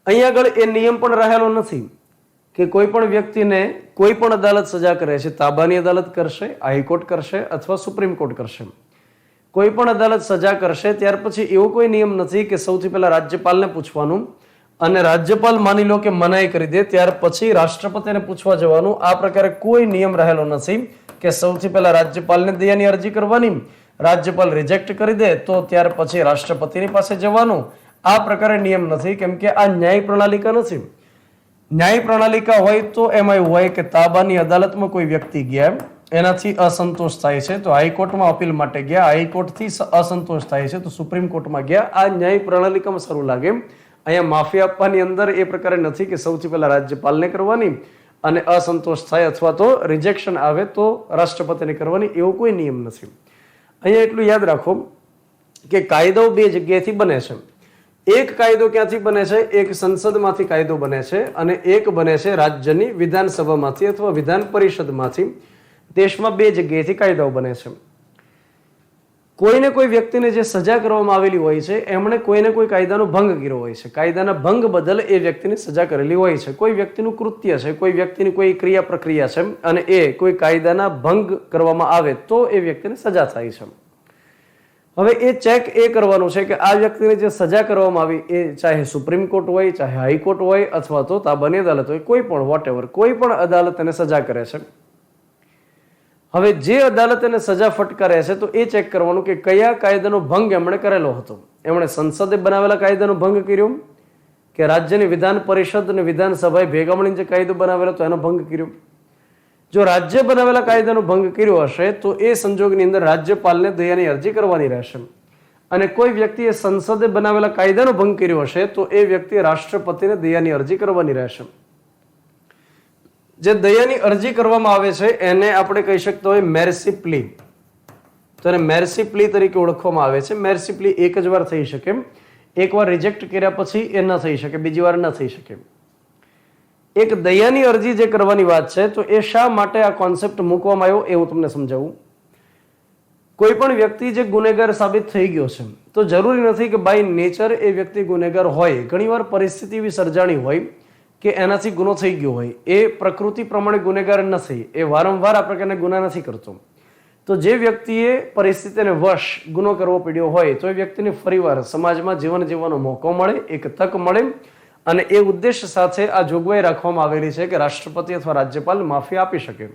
અહીંયા આગળ એ નિયમ પણ રહેલો નથી કે કોઈ પણ વ્યક્તિને કોઈ પણ અદાલત સજા કરે છે, તાબાની અદાલત કરશે, હાઈકોર્ટ કરશે અથવા સુપ્રીમ કોર્ટ કરશે. કોઈ પણ અદાલત સજા કરશે ત્યાર પછી એવો કોઈ નિયમ નથી કે સૌથી પહેલા રાજ્યપાલને પૂછવાનું અને રાજ્યપાલ માની લો કે મનાઈ કરી દે ત્યાર પછી રાષ્ટ્રપતિને પૂછવા જવાનું. આ પ્રકારે કોઈ નિયમ રહેલો નથી કે સૌથી પહેલા રાજ્યપાલને દયાની અરજી કરવાની, રાજ્યપાલ રિજેક્ટ કરી દે તો ત્યાર પછી રાષ્ટ્રપતિની પાસે જવાનું. આ પ્રકારે નિયમ નથી, કેમ કે આ ન્યાય પ્રણાલિકા નથી. ન્યાય પ્રણાલિકા હોય તો એમાં એવું હોય કે તાબાની અદાલતમાં કોઈ વ્યક્તિ ગયા, એનાથી અસંતોષ થાય છે તો હાઈકોર્ટમાં અપીલ માટે ગયા, હાઈકોર્ટથી અસંતોષ થાય છે તો સુપ્રીમ કોર્ટમાં ગયા. આ ન્યાય પ્રણાલિકામાં સારું લાગે. અહીંયા માફી આપવાની અંદર એ પ્રકારે નથી કે સૌથી પહેલા રાજ્યપાલને કરવાની અને અસંતોષ થાય અથવા તો રિજેક્શન આવે તો રાષ્ટ્રપતિને કરવાની, એવો કોઈ નિયમ નથી. અહીંયા એટલું યાદ રાખો કે કાયદો 2 જગ્યાએથી બને છે. એક કાયદો ક્યાંથી બને છે? એક સંસદમાંથી કાયદો બને છે અને એક બને છે રાજ્યની વિધાનસભામાંથી અથવા વિધાન પરિષદમાંથી. દેશમાં 2 જગ્યાએથી કાયદાઓ બને છે. કોઈને કોઈ વ્યક્તિને જે સજા કરવામાં આવેલી હોય છે એમણે કોઈને કોઈ કાયદાનો ભંગ કર્યો હોય છે, કાયદાના ભંગ બદલ એ વ્યક્તિને સજા કરેલી હોય છે. કોઈ વ્યક્તિનું કૃત્ય છે, કોઈ વ્યક્તિની કોઈ ક્રિયા પ્રક્રિયા છે અને એ કોઈ કાયદાના ભંગ કરવામાં આવે તો એ વ્યક્તિને સજા થાય છે. હવે એ ચેક એ કરવાનું છે કે આ વ્યક્તિને જે સજા કરવામાં આવી એ ચાહે સુપ્રીમ કોર્ટ હોય, ચાહે હાઈકોર્ટ હોય અથવા તો તાબાની અદાલત હોય, કોઈ પણ વોટ કોઈ પણ અદાલત એને સજા કરે છે. હવે જે અદાલત એને સજા ફટકારે છે તો એ ચેક કરવાનું કે કયા કાયદાનો ભંગ એમણે કરેલો હતો. એમણે સંસદે બનાવેલા કાયદાનો ભંગ કર્યો કે રાજ્યની વિધાન પરિષદ અને વિધાનસભાએ ભેગા મળીને જે કાયદો બનાવેલો તો એનો ભંગ કર્યો. જો રાજ્ય બનાવેલા કાયદાનો ભંગ કર્યો હશે તો એ સંજોગની અંદર રાજ્યપાલને દયાની અરજી કરવાની રહેશે. અને કોઈ વ્યક્તિએ સંસદે બનાવેલા કાયદાનો ભંગ કર્યો હશે તો એ વ્યક્તિએ રાષ્ટ્રપતિને દયાની અરજી કરવાની રહેશે. જે દયાની અરજી કરવામાં આવે છે એને આપણે કહી શકતા હોય મેર્સી પ્લી. તો એને મેર્સી પ્લી તરીકે ઓળખવામાં આવે છે. મેર્સી પ્લી એક જ વાર થઈ શકે, એકવાર રિજેક્ટ કર્યા પછી એ ન થઈ શકે, બીજી વાર ન થઈ શકે. એક દયાની અરજી જે કરવાની વાત છે તો એ શા માટે આ કોન્સેપ્ટ મૂકવામાં આવ્યો એ હું તમને સમજાવું. કોઈ પણ વ્યક્તિ જે ગુનેગાર સાબિત થઈ ગયો છે તો જરૂરી નથી કે બાય નેચર એ વ્યક્તિ ગુનેગાર હોય. ઘણીવાર પરિસ્થિતિ એવી સર્જાણી હોય કે એનાથી ગુનો થઈ ગયો હોય, એ પ્રકૃતિ પ્રમાણે ગુનેગાર નથી, એ વારંવાર આ પ્રકારના ગુના નથી કરતો. તો જે વ્યક્તિએ પરિસ્થિતિને વશ ગુનો કરવો પડ્યો હોય તો એ વ્યક્તિને ફરીવાર સમાજમાં જીવન જીવવાનો મોકો મળે, એક તક મળે. અને એ ઉદ્દેશ સાથે આ જોગવાઈ રાખવામાં આવેલી છે કે રાષ્ટ્રપતિ અથવા રાજ્યપાલ માફી આપી શકે.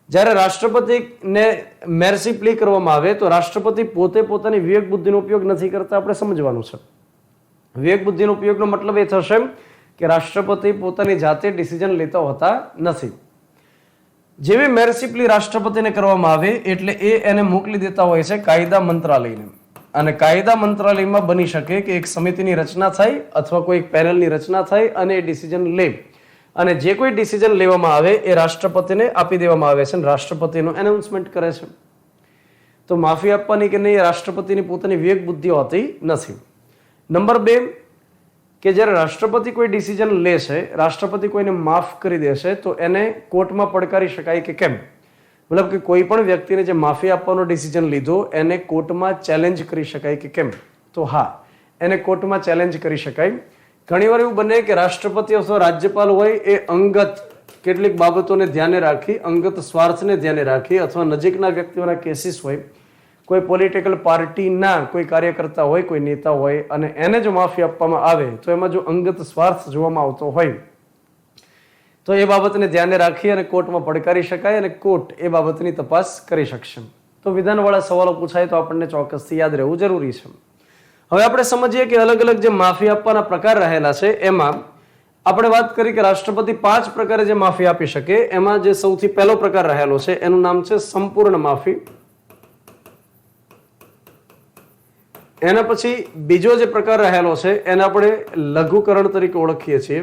જ્યારે રાષ્ટ્રપતિને મેર્સી પ્લી કરવામાં આવે તો રાષ્ટ્રપતિ પોતે પોતાની વિવેક બુદ્ધિનો ઉપયોગ નથી કરતા. આપણે સમજવાનું છે વિવેક બુદ્ધિનો ઉપયોગનો મતલબ એ થશે કે રાષ્ટ્રપતિ પોતાની જાતે ડિસિઝન લેતા હોતા નથી. જેવી મેર્સી પ્લી રાષ્ટ્રપતિને કરવામાં આવે એટલે એ એને મોકલી દેતા હોય છે કાયદા મંત્રાલયને. અને કાયદા મંત્રાલયમાં બની શકે કે એક સમિતિની રચના થાય અથવા કોઈ પેનલની રચના થાય અને એ ડિસિઝન લે. અને જે કોઈ ડિસિઝન લેવામાં આવે એ રાષ્ટ્રપતિને આપી દેવામાં આવે છે અને રાષ્ટ્રપતિનું એનાઉન્સમેન્ટ કરે છે. તો માફી આપવાની કે નહીં એ રાષ્ટ્રપતિની પોતાની વિવેક બુદ્ધિ હોતી નથી. નંબર 2 કે જ્યારે રાષ્ટ્રપતિ કોઈ ડિસિઝન લે છે, રાષ્ટ્રપતિ કોઈને માફ કરી દેશે તો એને કોર્ટમાં પડકારી શકાય કે કેમ. મતલબ કે કોઈ પણ વ્યક્તિને જે માફી આપવાનો ડિસિઝન લીધો એને કોર્ટમાં ચેલેન્જ કરી શકાય કે કેમ. તો હા, એને કોર્ટમાં ચેલેન્જ કરી શકાય. ઘણીવાર એવું બને કે રાષ્ટ્રપતિ અથવા રાજ્યપાલ હોય એ અંગત કેટલીક બાબતોને ધ્યાને રાખી, અંગત સ્વાર્થને ધ્યાને રાખી અથવા નજીકના વ્યક્તિઓના કેસીસ હોય, કોઈ પોલિટિકલ પાર્ટીના કોઈ કાર્યકર્તા હોય, કોઈ નેતા હોય અને એને જો માફી આપવામાં આવે તો એમાં જો અંગત સ્વાર્થ જોવામાં આવતો હોય તો એ બાબતને ધ્યાને રાખી અને કોર્ટમાં પડકારી શકાય અને કોર્ટ એ બાબતની તપાસ કરી શકશે. તો વિધાનવાળા સવાલો પૂછાય તો આપણને ચોક્કસથી યાદ રહેવું જરૂરી છે. હવે આપણે સમજીએ કે અલગ અલગ જે માફી આપવાના પ્રકાર રહેલા છે એમાં આપણે વાત કરી કે રાષ્ટ્રપતિ 5 પ્રકારે જે માફી આપી શકે. એમાં જે સૌથી પહેલો પ્રકાર રહેલો છે એનું નામ છે સંપૂર્ણ માફી. એના પછી બીજો જે પ્રકાર રહેલો છે એને આપણે લઘુકરણ તરીકે ઓળખીએ છીએ,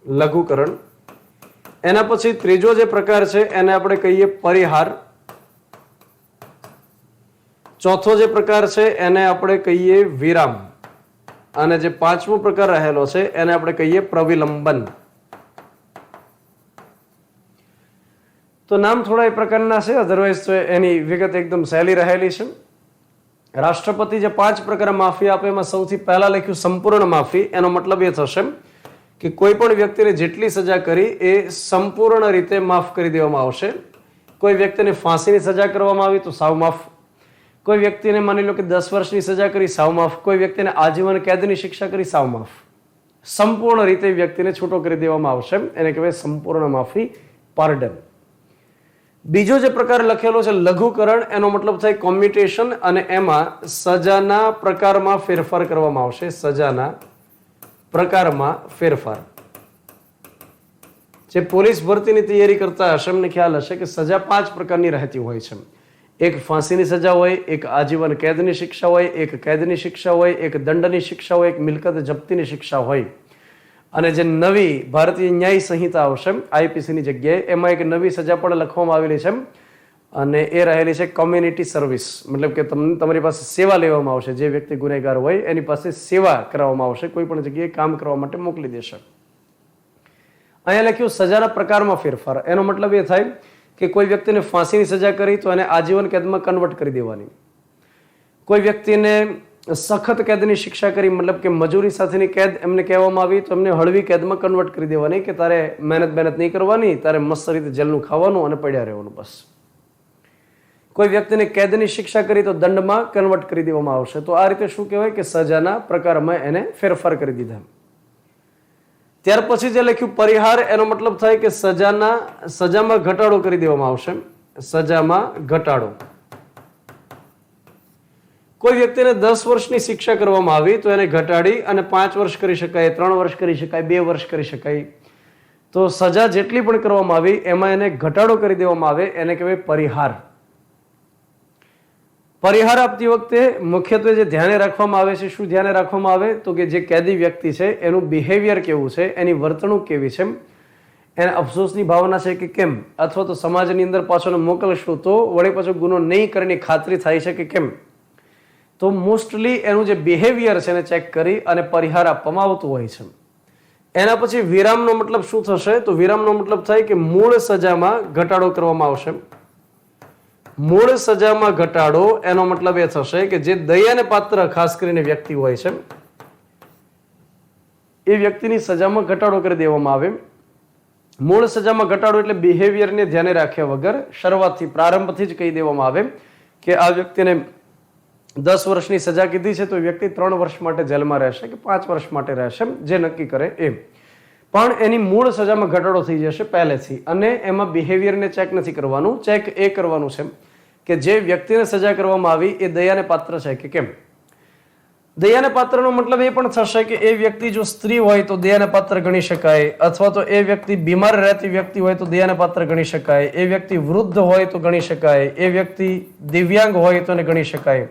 લઘુકરણ. એના પછી ત્રીજો જે પ્રકાર છે એને આપણે કહીએ પરિહાર. ચોથો જે પ્રકાર છે એને આપણે કહીએ વિરામ. અને જે 5મો પ્રકાર રહેલો છે એને આપણે કહીએ પ્રવિલંબન. તો નામ થોડા એ પ્રકારના છે, અધરવાઇઝ તો એની વિગત એકદમ સહેલી રહેલી છે. રાષ્ટ્રપતિ જે 5 પ્રકારે માફી આપે એમાં સૌથી પહેલા લખ્યું સંપૂર્ણ માફી. એનો મતલબ એ થશે કે કોઈ પણ વ્યક્તિને જેટલી સજા કરી એ સંપૂર્ણ રીતે માફ કરી દેવામાં આવશે. કોઈ વ્યક્તિને ફાંસીની સજા કરવામાં આવી તો સાવ માફ. કોઈ વ્યક્તિને માની લો કે 10 વર્ષની સજા કરી, સાવ માફ. કોઈ વ્યક્તિને આજીવન કેદની શિક્ષા કરી, સાવ માફ. સંપૂર્ણ રીતે વ્યક્તિને છૂટો કરી દેવામાં આવશે. એને કહેવાય સંપૂર્ણ માફી, પાર્ડન. બીજો જે પ્રકાર લખેલો છે લઘુકરણ, એનો મતલબ થાય કોમ્યુટેશન અને એમાં સજાના પ્રકારમાં ફેરફાર કરવામાં આવશે. સજાના પ્રકારમાં ફેરફાર. જે પોલીસ ભરતીની તૈયારી કરતા હશે એમને ખ્યાલ હશે કે સજા 5 પ્રકારની રહેતી હોય છે. એક ફાંસીની સજા હોય, એક આજીવન કેદની શિક્ષા હોય, એક કેદની શિક્ષા હોય, એક દંડની શિક્ષા હોય, એક મિલકત જપ્તીની શિક્ષા હોય. અને જે નવી ભારતીય ન્યાય સંહિતા આવશે આઈપીસીની જગ્યાએ એમાં એક નવી સજા પણ લખવામાં આવેલી છે અને એ રહેલી છે કોમ્યુનિટી સર્વિસ. મતલબ કે તમારી પાસે સેવા લેવામાં આવશે. જે વ્યક્તિ ગુનેગાર હોય એની પાસે સેવા કરવામાં આવશે, કોઈ પણ જગ્યાએ કામ કરવા માટે મોકલી દેશે. અહીંયા લખ્યું સજાના પ્રકારમાં ફેરફાર. એનો મતલબ એ થાય કે કોઈ વ્યક્તિને ફાંસીની સજા કરી તો એને આજીવન કેદમાં કન્વર્ટ કરી દેવાની. કોઈ વ્યક્તિને સખત કેદની શિક્ષા કરી, મતલબ કે મજૂરી સાથેની કેદ એમને કહેવામાં આવી, તો એમને હળવી કેદમાં કન્વર્ટ કરી દેવાની કે તારે મહેનત નહીં કરવાની, તારે મસ્ત રીતે જેલનું ખાવાનું અને પડ્યા રહેવાનું બસ. કોઈ વ્યક્તિને કેદની શિક્ષા કરી તો દંડમાં કન્વર્ટ કરી દેવામાં આવશે. તો આ રીતે શું કહેવાય કે સજાના પ્રકારમાં એને ફેરફાર કરી દીધા. ત્યાર પછી જે લખ્યું પરિહાર, એનો મતલબ થાય કે સજામાં ઘટાડો કરી દેવામાં આવશે. સજામાં ઘટાડો. કોઈ વ્યક્તિને 10 વર્ષની શિક્ષા કરવામાં આવી તો એને ઘટાડી અને 5 વર્ષ કરી શકાય, 3 વર્ષ કરી શકાય, 2 વર્ષ કરી શકાય. તો સજા જેટલી પણ કરવામાં આવી એમાં એને ઘટાડો કરી દેવામાં આવે એને કહેવાય પરિહાર. પરિહાર આપતી વખતે મુખ્યત્વે જે ધ્યાને રાખવામાં આવે છે, શું ધ્યાને રાખવામાં આવે તો કે જે કેદી વ્યક્તિ છે એનું બિહેવિયર કેવું છે, એની વર્તણૂક કેવી છે, એને અફસોસની ભાવના છે કે કેમ, અથવા તો સમાજની અંદર પાછો મોકલશું તો વળી પાછો ગુનો નહીં કરવાની ખાતરી થાય છે કે કેમ. તો મોસ્ટલી એનું જે બિહેવિયર છે એને ચેક કરી અને પરિહાર આપવામાં આવતું હોય છે. એના પછી વિરામનો મતલબ શું થશે તો વિરામનો મતલબ થાય કે મૂળ સજામાં ઘટાડો કરવામાં આવશે. મૂળ સજામાં ઘટાડો એનો મતલબ એ થશે કે જે દયાને પાત્ર ખાસ કરીને વ્યક્તિ હોય છે એ વ્યક્તિની સજામાં ઘટાડો કરી દેવામાં આવે. મૂળ સજામાં ઘટાડો એટલે બિહેવિયરને ધ્યાને રાખ્યા વગર શરૂઆતથી પ્રારંભથી જ કહી દેવામાં આવે કે આ વ્યક્તિને 10 વર્ષની સજા કીધી છે તો વ્યક્તિ 3 વર્ષ માટે જેલમાં રહેશે કે 5 વર્ષ માટે રહેશે, જે નક્કી કરે એમ. પણ એની મૂળ સજામાં ઘટાડો થઈ જશે પહેલેથી, અને એમાં બિહેવિયરને ચેક નથી કરવાનું. ચેક એ કરવાનું છે કે જે વ્યક્તિને સજા કરવામાં આવી એ દયાને પાત્ર છે કે કેમ. દયાને પાત્રનો મતલબ એ પણ થશે કે એ વ્યક્તિ જો સ્ત્રી હોય તો દયાને પાત્ર ગણી શકાય, અથવા તો એ વ્યક્તિ બીમાર રહેતી વ્યક્તિ હોય તો દયાને પાત્ર ગણી શકાય, એ વ્યક્તિ વૃદ્ધ હોય તો ગણી શકાય, એ વ્યક્તિ દિવ્યાંગ હોય તો એને ગણી શકાય.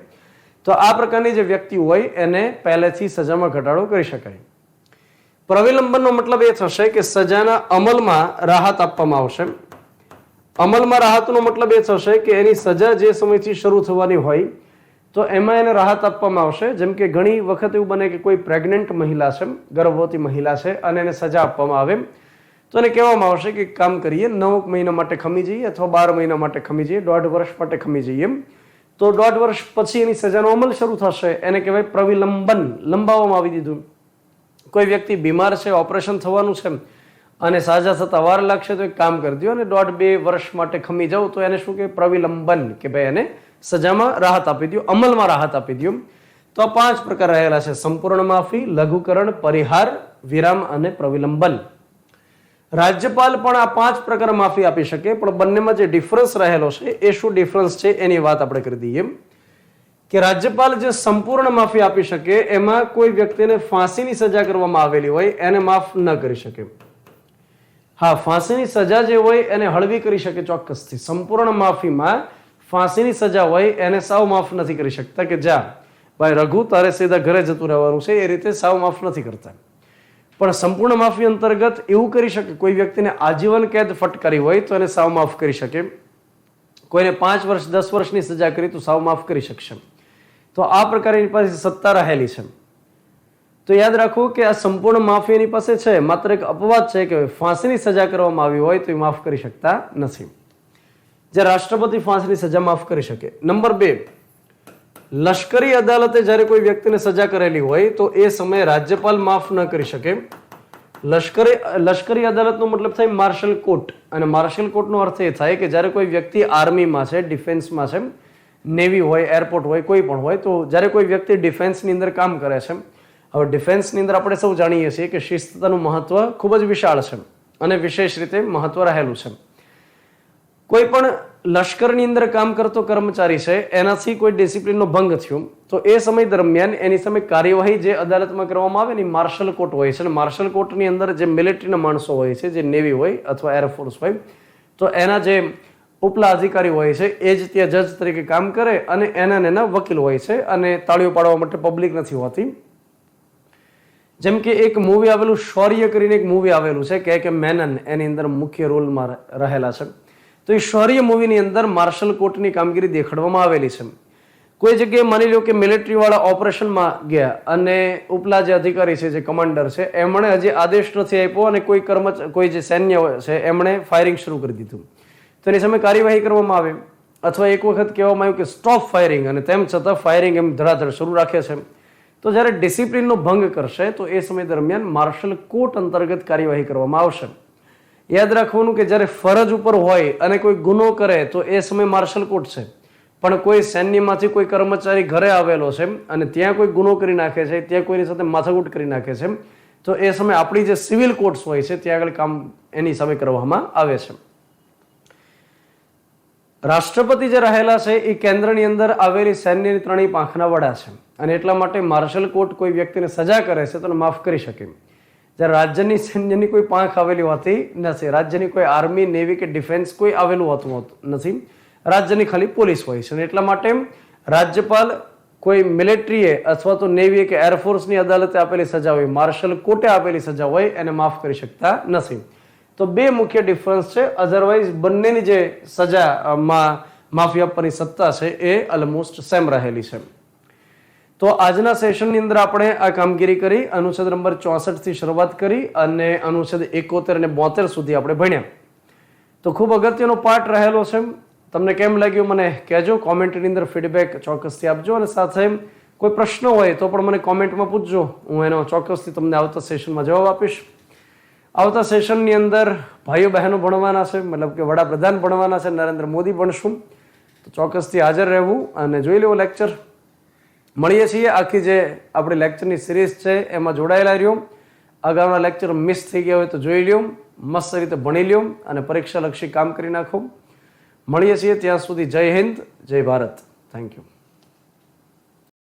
તો આ પ્રકારની જે વ્યક્તિ હોય એને પહેલેથી સજામાં ઘટાડો કરી શકાય. પ્રવિલંબનનો મતલબ એ થશે કે સજાના અમલમાં રાહત આપવામાં આવશે. અમલમાં રાહતનો મતલબ એ થશે કે એની સજા જે સમયથી શરૂ થવાની હોય તો એમાં એને રાહત આપવામાં આવશે. જેમ કે ઘણી વખત એવું બને કે કોઈ પ્રેગ્નન્ટ મહિલા છે, ગર્ભવતી મહિલા છે, અને એને સજા આપવામાં આવે તો એને કહેવામાં આવશે કે કામ કરીએ, 9 મહિના માટે ખમી જઈએ અથવા 12 મહિના માટે ખમી જઈએ, 1.5 વર્ષ માટે ખમી જઈએ. તો 1.5 વર્ષ પછી એની સજાનો અમલ શરૂ થશે, એને કહેવાય પ્રવિલંબન, લંબાવવામાં આવી દીધું. કોઈ વ્યક્તિ બીમાર છે, ઓપરેશન થવાનું છે અને સાજા થતા વાર લાગશે તો એક કામ કરી દો અને 1.5-2 વર્ષ માટે ખમી જાવ તો એને શું કહેવાય પ્રવિલંબન, કે ભાઈ એને સજામાં રાહત આપી દો, અમલમાં રાહત આપી દો. તો આ 5 પ્રકાર રહેલા છે: સંપૂર્ણ માફી, લઘુકરણ, પરિહાર, વિરામ અને પ્રવિલંબન. રાજ્યપાલ પણ આ 5 પ્રકાર માફી આપી શકે, પણ બંનેમાં જે ડિફરન્સ રહેલો છે એ શું ડિફરન્સ છે એની વાત આપણે કરી દઈએ. કે રાજ્યપાલ જે સંપૂર્ણ માફી આપી શકે એમાં કોઈ વ્યક્તિને ફાંસીની સજા કરવામાં આવેલી હોય એને માફ ન કરી શકે. હા, ફાંસીની સજા જે હોય એને હળવી કરી શકે ચોક્કસથી. સંપૂર્ણ માફીમાં ફાંસીની સજા હોય એને સાવ માફ નથી કરી શકતા કે જા ભાઈ રઘુ તારે સીધા ઘરે જતું રહેવાનું છે, એ રીતે સાવ માફ નથી કરતા. પણ સંપૂર્ણ માફી અંતર્ગત એવું કરી શકે, કોઈ વ્યક્તિને આજીવન કેદ ફટકારી હોય તો એને સાવ માફ કરી શકે. કોઈને 5 વર્ષ 10 વર્ષની સજા કરી તો સાવ માફ કરી શકશે. તો આ પ્રકારની પાસે સત્તા રહેલી છે. તો યાદ રાખો કે આ સંપૂર્ણ માફી એની પાસે છે, માત્ર એક અપવાદ છે કે ફાંસીની સજા કરવામાં આવી હોય તો એ માફ કરી શકતા નથી. જે રાષ્ટ્રપતિ ફાંસીની સજા માફ કરી શકે. નંબર 2, લશ્કરી અદાલતે જ્યારે કોઈ વ્યક્તિને સજા કરેલી હોય તો એ સમયે રાજ્યપાલ માફ ન કરી શકે. લશ્કરી અદાલતનો મતલબ થાય માર્શલ કોર્ટ, અને માર્શલ કોર્ટનો અર્થ એ થાય કે જ્યારે કોઈ વ્યક્તિ આર્મીમાં છે, ડિફેન્સમાં છે, નેવી હોય, એરપોર્ટ હોય, કોઈ પણ હોય, તો જ્યારે કોઈ વ્યક્તિ ડિફેન્સની અંદર કામ કરે છે. હવે ડિફેન્સની અંદર આપણે સૌ જાણીએ છીએ કે શિસ્તતાનું મહત્વ ખૂબ જ વિશાળ છે અને વિશેષ રીતે મહત્વ રહેલું છે. કોઈ પણ લશ્કરની અંદર કામ કરતો કર્મચારી છે એનાથી કોઈ ડિસિપ્લિનનો ભંગ થયો તો એ સમય દરમિયાન એની સામે કાર્યવાહી જે અદાલતમાં કરવામાં આવે ને માર્શલ કોર્ટ હોય છે. અને માર્શલ કોર્ટની અંદર જે મિલિટરીના માણસો હોય છે, જે નેવી હોય અથવા એરફોર્સ હોય, તો એના જે ઉપલા અધિકારી હોય છે એ જ ત્યાં જજ તરીકે કામ કરે અને એના વકીલ હોય છે અને તાળીઓ પાડવા માટે પબ્લિક નથી હોતી. જેમ કે એક મૂવી આવેલું શૌર્ય કરીને એક મૂવી આવેલું છે કે મેનન એની અંદર મુખ્ય રોલમાં રહેલા છે. તો એ શૌર્ય મૂવીની અંદર માર્શલ કોર્ટની કામગીરી દેખાડવામાં આવેલી છે. કોઈ જગ્યાએ માની લો કે મિલિટરી વાળા ઓપરેશનમાં ગયા અને ઉપલા જે અધિકારી છે, જે કમાન્ડર છે, એમણે હજી આદેશ નથી આપ્યો અને કોઈ જે સૈન્ય છે એમણે ફાયરિંગ શરૂ કરી દીધું. તો એની સામે કાર્યવાહી કરવામાં આવે, અથવા એક વખત કહેવામાં આવ્યું કે સ્ટોપ ફાયરિંગ, અને તેમ છતાં ફાયરિંગ એમ ધડાધડ શરૂ રાખે છે, તો જ્યારે ડિસિપ્લિનનો ભંગ કરશે તો એ સમય દરમિયાન માર્શલ કોર્ટ અંતર્ગત કાર્યવાહી કરવામાં આવશે. યાદ રાખવાનું કે જ્યારે ફરજ ઉપર હોય અને કોઈ ગુનો કરે તો એ સમય માર્શલ કોર્ટ છે, પણ કોઈ સૈન્યમાંથી કોઈ કર્મચારી ઘરે આવેલો છે અને ત્યાં કોઈ ગુનો કરી નાખે છે, ત્યાં કોઈની સાથે માથાકૂટ કરી નાખે છે, તો એ સમયે આપણી જે સિવિલ કોર્ટ્સ હોય છે ત્યાં આગળ કામ એની સામે કરવામાં આવે છે. રાષ્ટ્રપતિ જે રહેલા છે એ કેન્દ્રની અંદર આવેલી સૈન્યની ત્રણેય પાંખના વડા છે, અને એટલા માટે માર્શલ કોર્ટ કોઈ વ્યક્તિને સજા કરે છે તો એને માફ કરી શકે. જ્યારે રાજ્યની સૈન્યની કોઈ પાંખ આવેલી હોતી નથી, રાજ્યની કોઈ આર્મી, નેવી કે ડિફેન્સ કોઈ આવેલું હોતું નથી, રાજ્યની ખાલી પોલીસ હોય છે. અને એટલા માટે રાજ્યપાલ કોઈ મિલિટરીએ અથવા તો નેવીએ કે એરફોર્સની અદાલતે આપેલી સજા હોય, માર્શલ કોર્ટે આપેલી સજા હોય, એને માફ કરી શકતા નથી. તો બે મુખ્ય ડિફરન્સ છે. અધરવાઇઝ બંનેની જે સજામાં માફી આપવાની સત્તા છે એ ઓલમોસ્ટ સેમ રહેલી છે. તો આજના સેશનની અંદર આપણે આ કામગીરી કરી, અનુચ્છેદ નંબર 64 થી શરૂઆત કરી અને અનુચ્છેદ 71 અને 72 સુધી આપણે ભણ્યા. તો ખૂબ અગત્યનો પાર્ટ રહેલો છે. તમને કેમ લાગ્યું મને કહેજો, કોમેન્ટની અંદર ફીડબેક ચોક્કસથી આપજો, અને સાથે કોઈ પ્રશ્ન હોય તો પણ મને કોમેન્ટમાં પૂછજો, હું એનો ચોક્કસથી તમને આવતા સેશનમાં જવાબ આપીશ. આવતા સેશનની અંદર ભાઈઓ બહેનો ભણવાના છે, મતલબ કે વડાપ્રધાન ભણવાના છે, નરેન્દ્ર મોદી ભણશું. તો ચોક્કસથી હાજર રહેવું અને જોઈ લેવું લેક્ચર. મળીએ છીએ, આખી જે આપણી લેક્ચરની સિરીઝ છે એમાં જોડાયેલા રહ્યો. અગાઉના લેક્ચર મિસ થઈ ગયા હોય તો જોઈ લ્યો, મસ્ત રીતે ભણી લ્યો અને પરીક્ષાલક્ષી કામ કરી નાખો. મળીએ છીએ, ત્યાં સુધી જય હિન્દ, જય ભારત. Thank you.